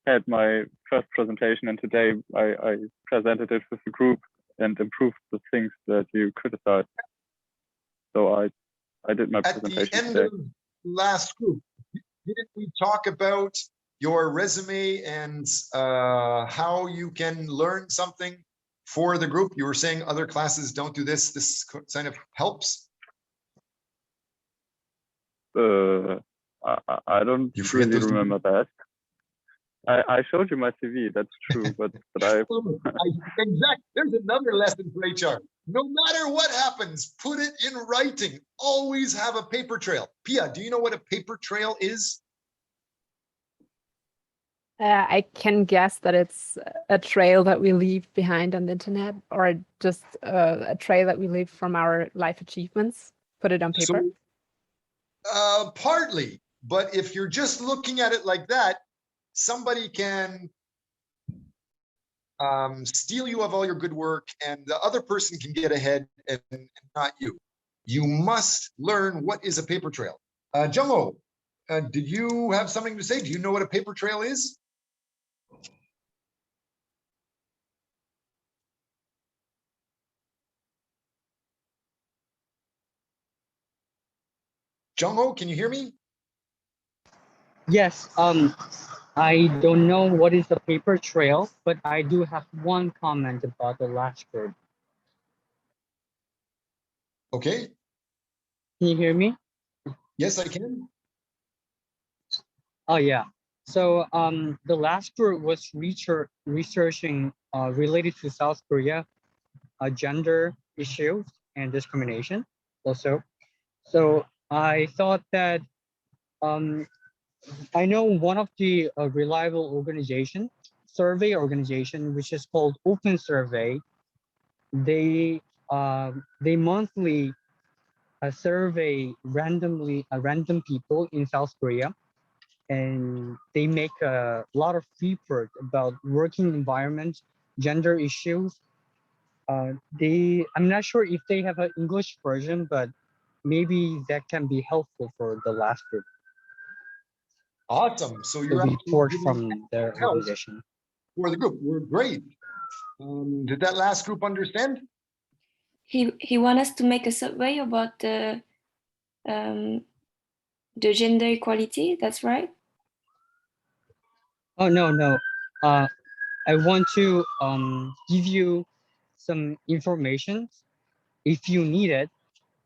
had my first presentation, and today I presented it with the group and improved the things that you criticized. So I did my presentation At the end today. of last group, didn't we talk about your resume and how you can learn something for the group? You were saying other classes don't do this. This kind of helps. I don't really remember that. I showed you my CV, that's true, but I exactly. There's another lesson for HR. No matter what happens, put it in writing. Always have a paper trail. Pia, do you know what a paper trail is? I can guess that it's a trail that we leave behind on the internet, or just a trail that we leave from our life achievements, put it on paper. So, partly, but if you're just looking at it like that, somebody can steal you of all your good work, and the other person can get ahead and not you. You must learn what is a paper trail. Jungho, did you have something to say? Do you know what a paper trail is? Jungho, can you hear me? Yes, I don't know what is the paper trail, but I do have one comment about the last group. Okay. Can you hear me? Yes, I can. Oh yeah. So the last group was researching related to South Korea, gender issues and discrimination also. So I thought that I know one of the reliable survey organization, which is called Open Survey. They monthly survey random people in South Korea, and they make a lot of report about working environment, gender issues. I'm not sure if they have an English version, but maybe that can be helpful for the last group. Awesome. So The you're actually report giving from their help organization. for the group. We're great. Did that last group understand? He want us to make a survey about the gender equality. That's right. Oh no. I want to give you some information if you need it.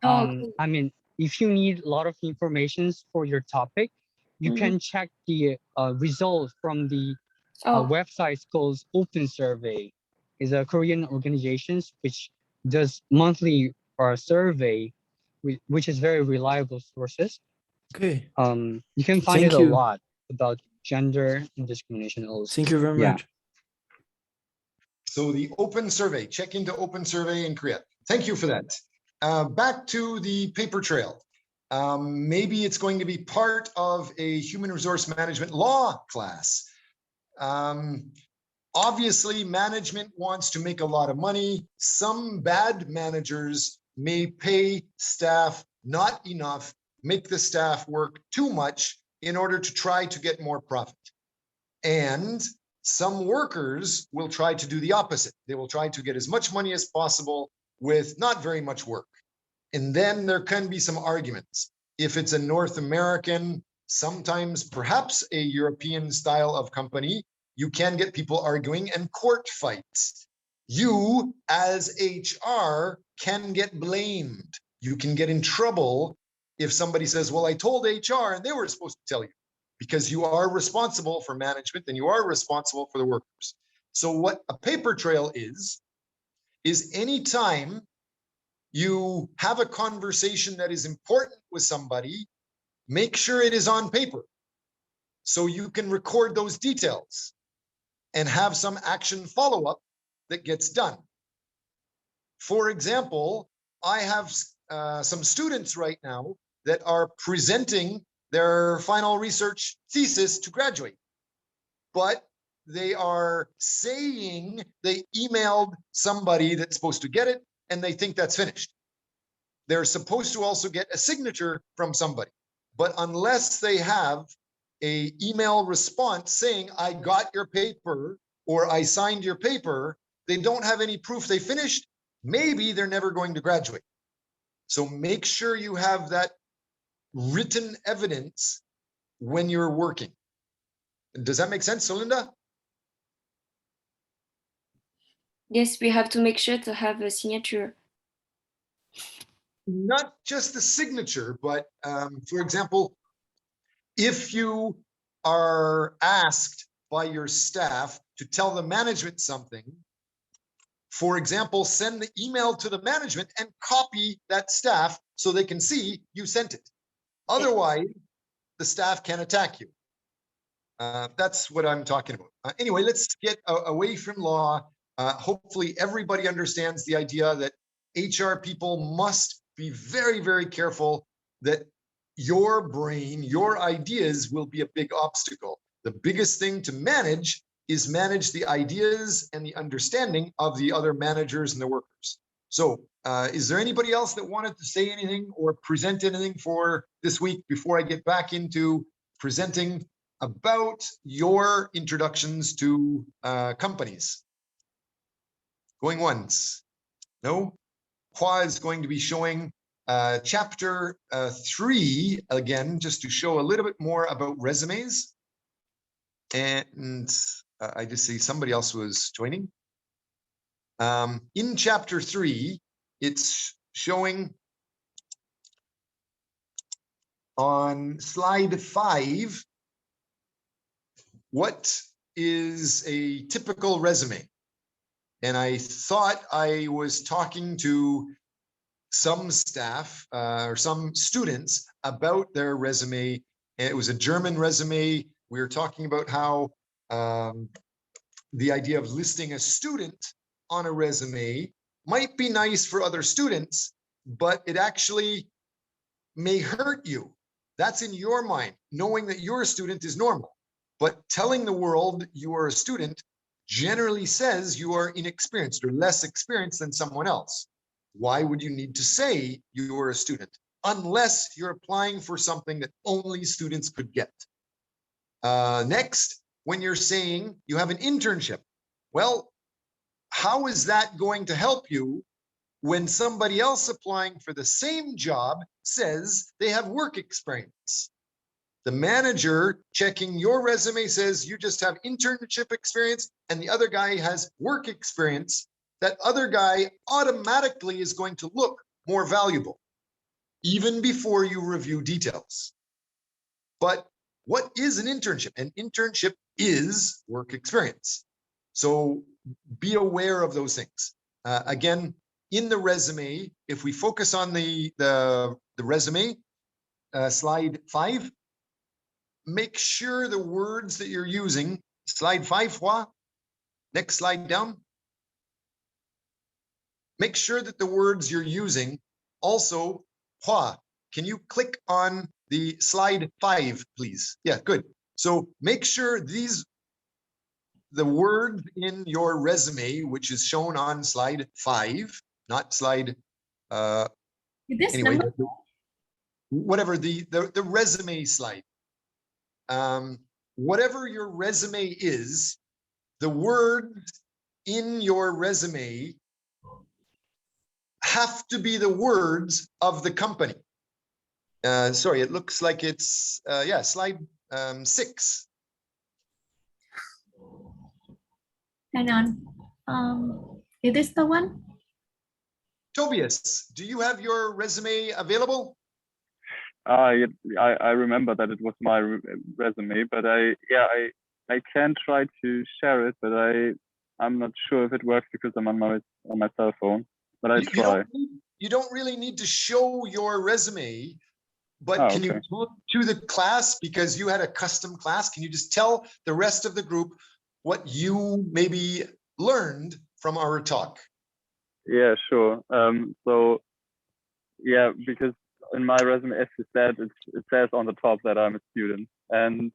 Oh, okay. I mean, if you need a lot of information for your topic, you can check the results from the website called Open Survey. It's a Korean organization which does monthly survey, which is very reliable sources. Okay. You can find Thank it a you. lot about gender and discrimination also. Thank you very much. So the Open Survey, check into Open Survey in Korea. Thank you for that. Back to the paper trail. Maybe it's going to be part of a human resource management law class. Obviously, management wants to make a lot of money. Some bad managers may pay staff not enough, make the staff work too much in order to try to get more profit. And some workers will try to do the opposite. They will try to get as much money as possible with not very much work. And then there can be some arguments. If it's a North American, sometimes perhaps a European style of company, you can get people arguing and court fights. You, as HR, can get blamed. You can get in trouble if somebody says, well, I told HR and they were supposed to tell you, because you are responsible for management and you are responsible for the workers. So what a paper trail is anytime you have a conversation that is important with somebody, make sure it is on paper so you can record those details and have some action follow-up that gets done. For example, I have some students right now that are presenting their final research thesis to graduate, but they are saying they emailed somebody that's supposed to get it and they think that's finished. They're supposed to also get a signature from somebody, but unless they have an email response saying, I got your paper or I signed your paper, they don't have any proof they finished. Maybe they're never going to graduate. So make sure you have that written evidence when you're working. Does that make sense, Solinda? Yes, we have to make sure to have a signature. Not just the signature, but for example, if you are asked by your staff to tell the management something, for example, send the email to the management and copy that staff so they can see you sent it. Otherwise, the staff can attack you. That's what I'm talking about. Anyway, let's get away from law. Hopefully everybody understands the idea that HR people must be very, very careful that your brain, your ideas will be a big obstacle. The biggest thing to manage is manage the ideas and the understanding of the other managers and the workers. So is there anybody else that wanted to say anything or present anything for this week before I get back into presenting about your introductions to companies? Going once. No? Hua is going to be showing chapter 3 again, just to show a little bit more about resumes. And I just see somebody else was joining. In chapter 3, it's showing on slide 5 what is a typical resume? And I thought I was talking to some staff or some students about their resume. And it was a German resume. We were talking about how the idea of listing a student on a resume might be nice for other students, but it actually may hurt you. That's in your mind. Knowing that you're a student is normal, but telling the world you are a student generally says you are inexperienced or less experienced than someone else. Why would you need to say you are a student unless you're applying for something that only students could get? Next, when you're saying you have an internship, well, how is that going to help you when somebody else applying for the same job says they have work experience? The manager checking your resume says you just have internship experience and the other guy has work experience. That other guy automatically is going to look more valuable, even before you review details. But what is an internship? An internship is work experience. So be aware of those things. Again, in the resume, if we focus on the resume, slide 5, make sure the words that you're using, slide 5, next slide down. Make sure that the words you're using also, can you click on the slide 5, please? Yeah, good. So make sure the word in your resume, which is shown on slide 5, not slide, This anyway, number? whatever the resume slide. Whatever your resume is, the words in your resume have to be the words of the company. Sorry, it looks like it's, yeah, slide 6. Hang on. Is this the one? Tobias, do you have your resume available? I remember that it was my resume, but I can try to share it, but I'm not sure if it works because I'm on my cell phone. But I try. You don't really need to show your resume, but can you talk to the class because you had a custom class? Can you just tell the rest of the group what you maybe learned from our talk? Yeah, sure. So yeah, because in my resume, as you said, it says on the top that I'm a student, and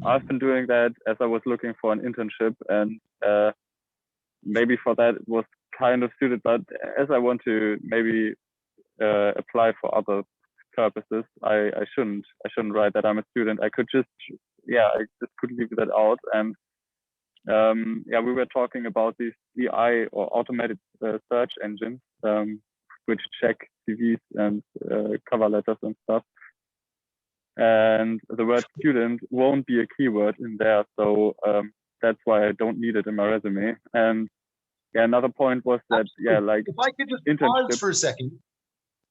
I've been doing that as I was looking for an internship, and maybe for that it was kind of suited, but as I want to maybe apply for other purposes, I shouldn't write that I'm a student. I could just could leave that out. And yeah, we were talking about these AI or automated search engines, which check CVs and cover letters and stuff. And the word student won't be a keyword in there, so that's why I don't need it in my resume. And yeah, another point was that like if I could just pause for a second.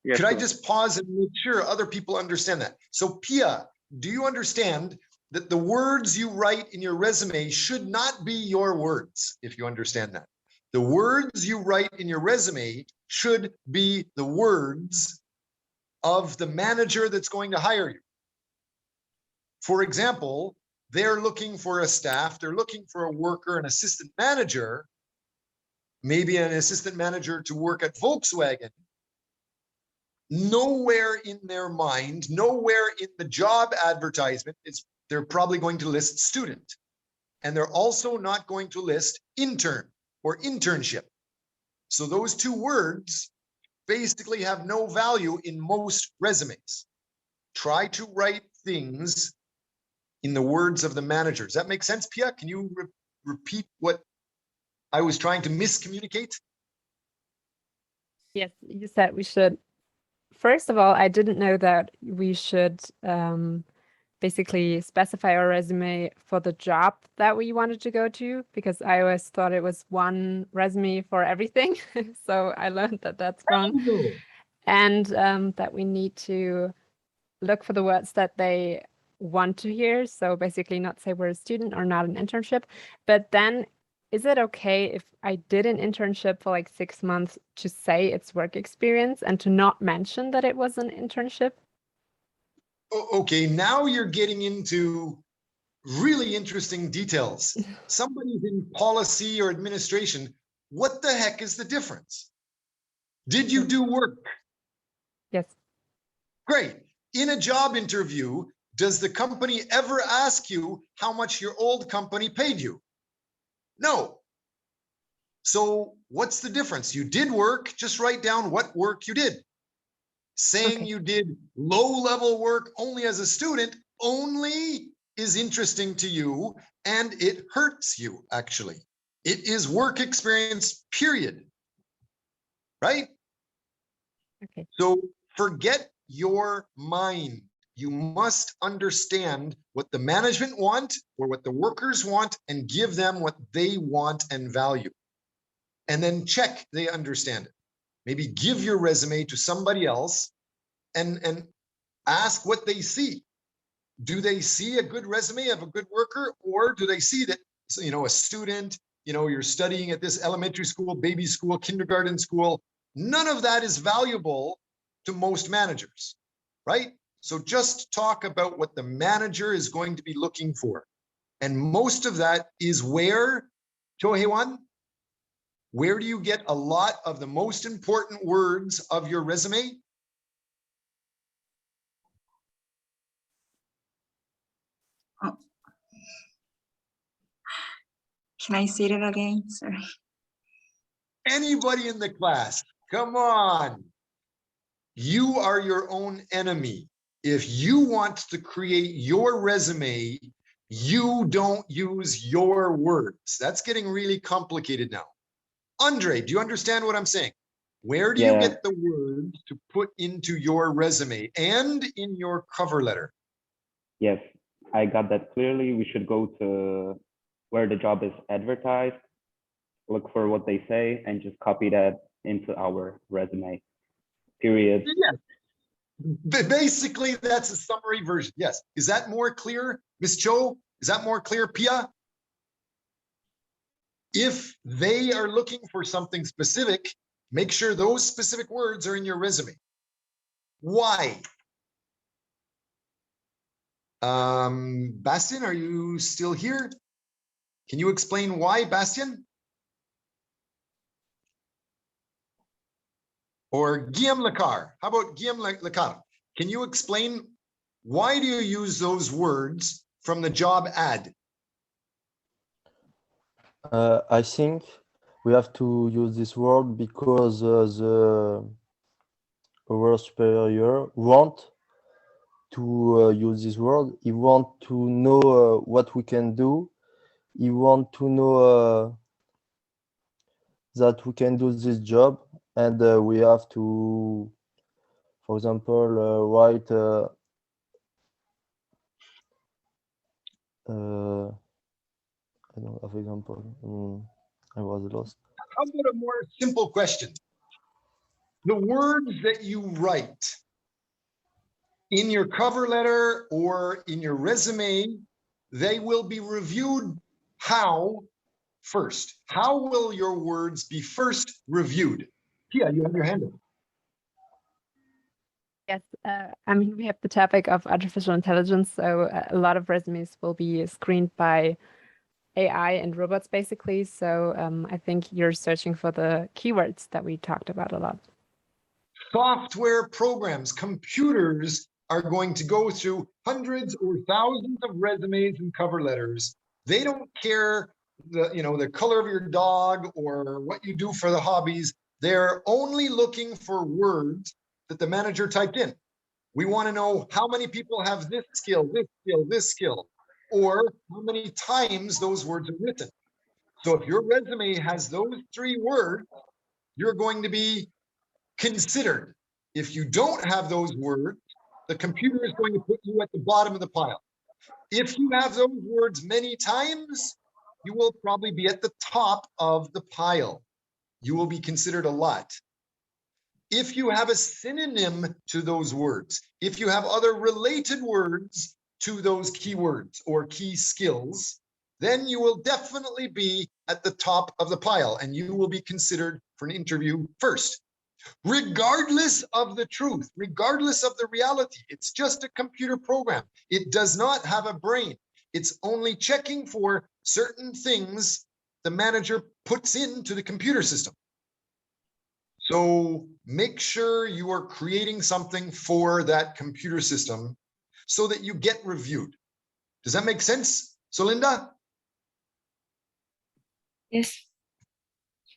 Yeah, could I just pause and make sure other people understand that? So Pia, do you understand that the words you write in your resume should not be your words, if you understand that? The words you write in your resume should be the words of the manager that's going to hire you. For example, they're looking for a staff, they're looking for a worker, an assistant manager, maybe an assistant manager to work at Volkswagen. Nowhere in their mind, nowhere in the job advertisement, they're probably going to list student. And they're also not going to list intern or internship. So those two words basically have no value in most resumes. Try to write things in the words of the manager. Does that make sense, Pia? Can you repeat what I was trying to miscommunicate? Yes, you said we should. First of all, I didn't know that we should basically specify our resume for the job that we wanted to go to, because I always thought it was one resume for everything. So I learned that that's wrong. And that we need to look for the words that they want to hear. So basically not say we're a student or not an internship, but then is it okay if I did an internship for like 6 months to say it's work experience and to not mention that it was an internship? Okay, now you're getting into really interesting details. Somebody's in policy or administration. What the heck is the difference? Did you do work? Yes. Great. In a job interview, does the company ever ask you how much your old company paid you? No. So what's the difference? You did work, just write down what work you did. Saying you did low-level work only as a student only is interesting to you, and it hurts you, actually. It is work experience, period. Right? Okay. So forget your mind. You must understand what the management want or what the workers want and give them what they want and value. And then check they understand it. Maybe give your resume to somebody else and ask what they see. Do they see a good resume of a good worker, or do they see that, you know, a student, you know, you're studying at this elementary school, baby school, kindergarten school? None of that is valuable to most managers, right? So just talk about what the manager is going to be looking for. And most of that is where, Chohewan, where do you get a lot of the most important words of your resume? Can I say that again? Sorry. Anybody in the class, come on. You are your own enemy. If you want to create your resume, you don't use your words. That's getting really complicated now. Andre, do you understand what I'm saying? Where do you Yeah. get the words to put into your resume and in your cover letter? Yes, I got that clearly. We should go to where the job is advertised, look for what they say, and just copy that into our resume. Period. Yes. Basically, that's a summary version. Yes. Is that more clear, Ms. Cho? Is that more clear, Pia? If they are looking for something specific, make sure those specific words are in your resume. Why? Bastian, are you still here? Can you explain why, Bastian? Or Guillaume Lecar? How about Guillaume Lecar? Can you explain why do you use those words from the job ad? I think we have to use this word because our superior want to use this word. He want to know what we can do. He want to know that we can do this job, and we have to, for example, write I don't have example. I was lost. How about a more simple question? The words that you write in your cover letter or in your resume, they will be reviewed how first? How will your words be first reviewed? Pia, you have your hand up. Yes, I mean, we have the topic of artificial intelligence, so a lot of resumes will be screened by AI and robots, basically. So I think you're searching for the keywords that we talked about a lot. Software programs, computers are going to go through hundreds or thousands of resumes and cover letters. They don't care the color of your dog or what you do for the hobbies. They're only looking for words that the manager typed in. We want to know how many people have this skill, this skill, this skill, or how many times those words are written. So if your resume has those 3 words, you're going to be considered. If you don't have those words, the computer is going to put you at the bottom of the pile. If you have those words many times, you will probably be at the top of the pile. You will be considered a lot. If you have a synonym to those words, if you have other related words to those keywords or key skills, then you will definitely be at the top of the pile and you will be considered for an interview first. Regardless of the truth, regardless of the reality, it's just a computer program. It does not have a brain. It's only checking for certain things the manager puts into the computer system. So make sure you are creating something for that computer system so that you get reviewed. Does that make sense, Solinda? Yes.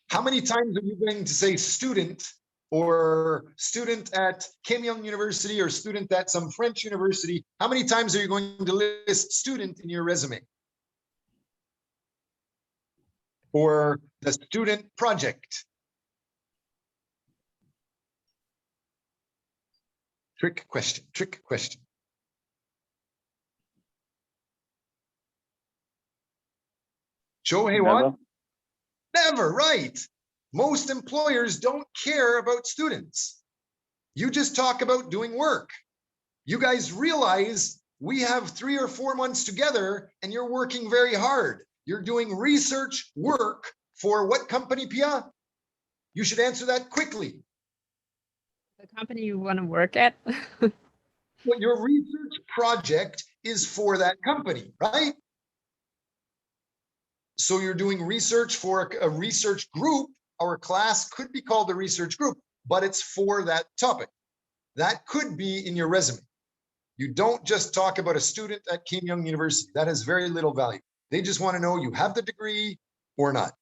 How many times are you going to say student or student at Kim Young University or student at some French university? How many times are you going to list student in your resume? Or the student project? Trick question, trick question. Joe Haywan? Never, right. Most employers don't care about students. You just talk about doing work. You guys realize we have 3 or 4 months together and you're working very hard. You're doing research work for what company, Pia? You should answer that quickly. The company you want to work at. Well, your research project is for that company, right? So you're doing research for a research group. Our class could be called the research group, but it's for that topic. That could be in your resume. You don't just talk about a student at Kim Young University. That has very little value. They just want to know you have the degree or not.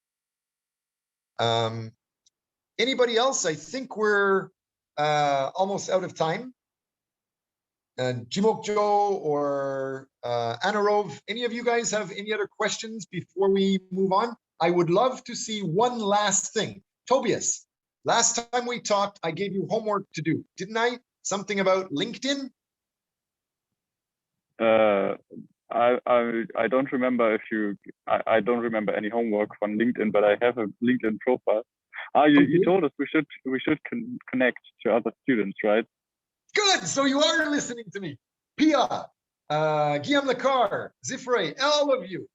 Anybody else? I think we're almost out of time. Jimokjo or Anarov, any of you guys have any other questions before we move on? I would love to see one last thing. Tobias, last time we talked, I gave you homework to do, didn't I? Something about LinkedIn? I don't remember if you, I don't remember any homework on LinkedIn, but I have a LinkedIn profile. You told us we should connect to other students, right? Good, so you are listening to me. Pia, Guillaume Lacar, Zifre, all of you,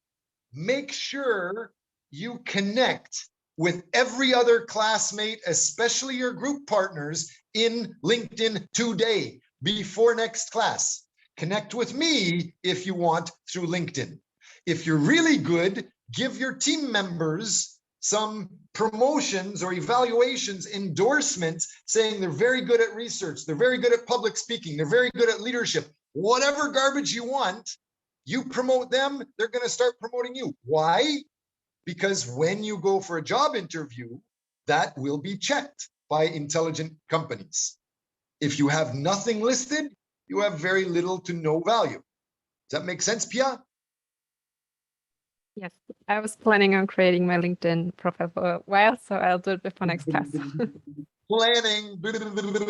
make sure you connect with every other classmate, especially your group partners in LinkedIn today, before next class. Connect with me if you want through LinkedIn. If you're really good, give your team members some promotions or evaluations, endorsements, saying they're very good at research, they're very good at public speaking, they're very good at leadership. Whatever garbage you want, you promote them, they're going to start promoting you. Why? Because when you go for a job interview, that will be checked by intelligent companies. If you have nothing listed, you have very little to no value. Does that make sense, Pia? Yes, I was planning on creating my LinkedIn profile for a while, so I'll do it before next class. Planning,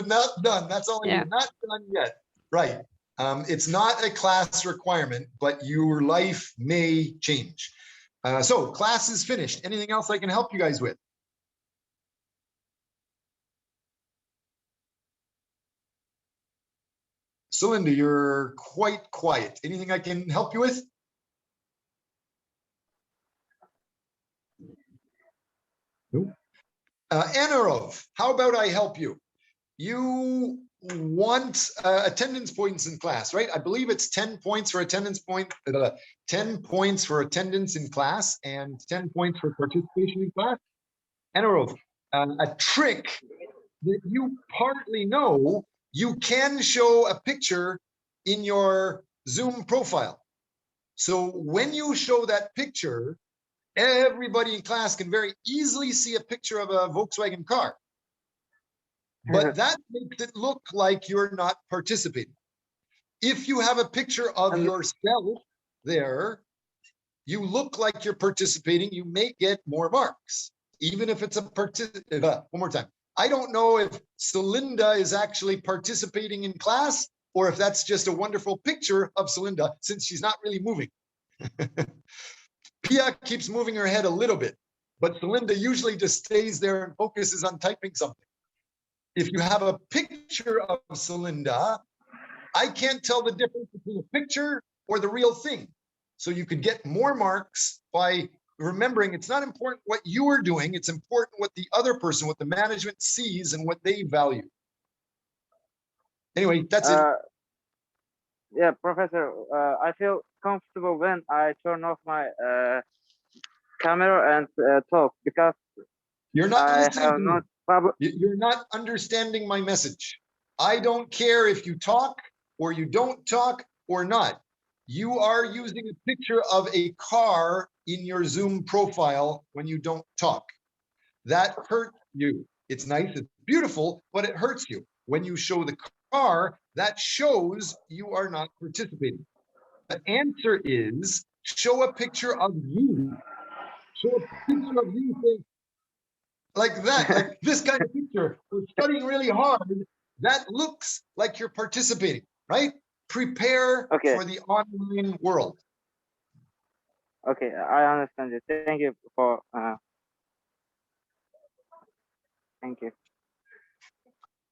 not done. That's all I need. Not done yet. Right. It's not a class requirement, but your life may change. So class is finished. Anything else I can help you guys with? Celinda, you're quite quiet. Anything I can help you with? Nope. Anarov, how about I help you? You want attendance points in class, right? I believe it's 10 points for attendance 10 points for attendance in class and 10 points for participation in class. Anarov, a trick that you partly know, you can show a picture in your Zoom profile. So when you show that picture, everybody in class can very easily see a picture of a Volkswagen car. But that makes it look like you're not participating. If you have a picture of yourself there, you look like you're participating, you may get more marks, even if it's a one more time. I don't know if Celinda is actually participating in class or if that's just a wonderful picture of Celinda since she's not really moving. Pia keeps moving her head a little bit, but Celinda usually just stays there and focuses on typing something. If you have a picture of Celinda, I can't tell the difference between a picture or the real thing. So you could get more marks by remembering it's not important what you are doing, it's important what the other person, what the management sees and what they value. Anyway, that's it. Yeah, Professor, I feel comfortable when I turn off my camera and talk, because You're not I listening have to not You're not understanding my message. I don't care if you talk or you don't talk or not. You are using a picture of a car in your Zoom profile when you don't talk. That hurts you. It's nice, it's beautiful, but it hurts you. When you show the car, that shows you are not participating. The answer is show a picture of you. Show a picture of you saying, like that, like this kind of picture. We're studying really hard. That looks like you're participating, right? Prepare for the online world. Okay, I understand it. Thank you for thank you.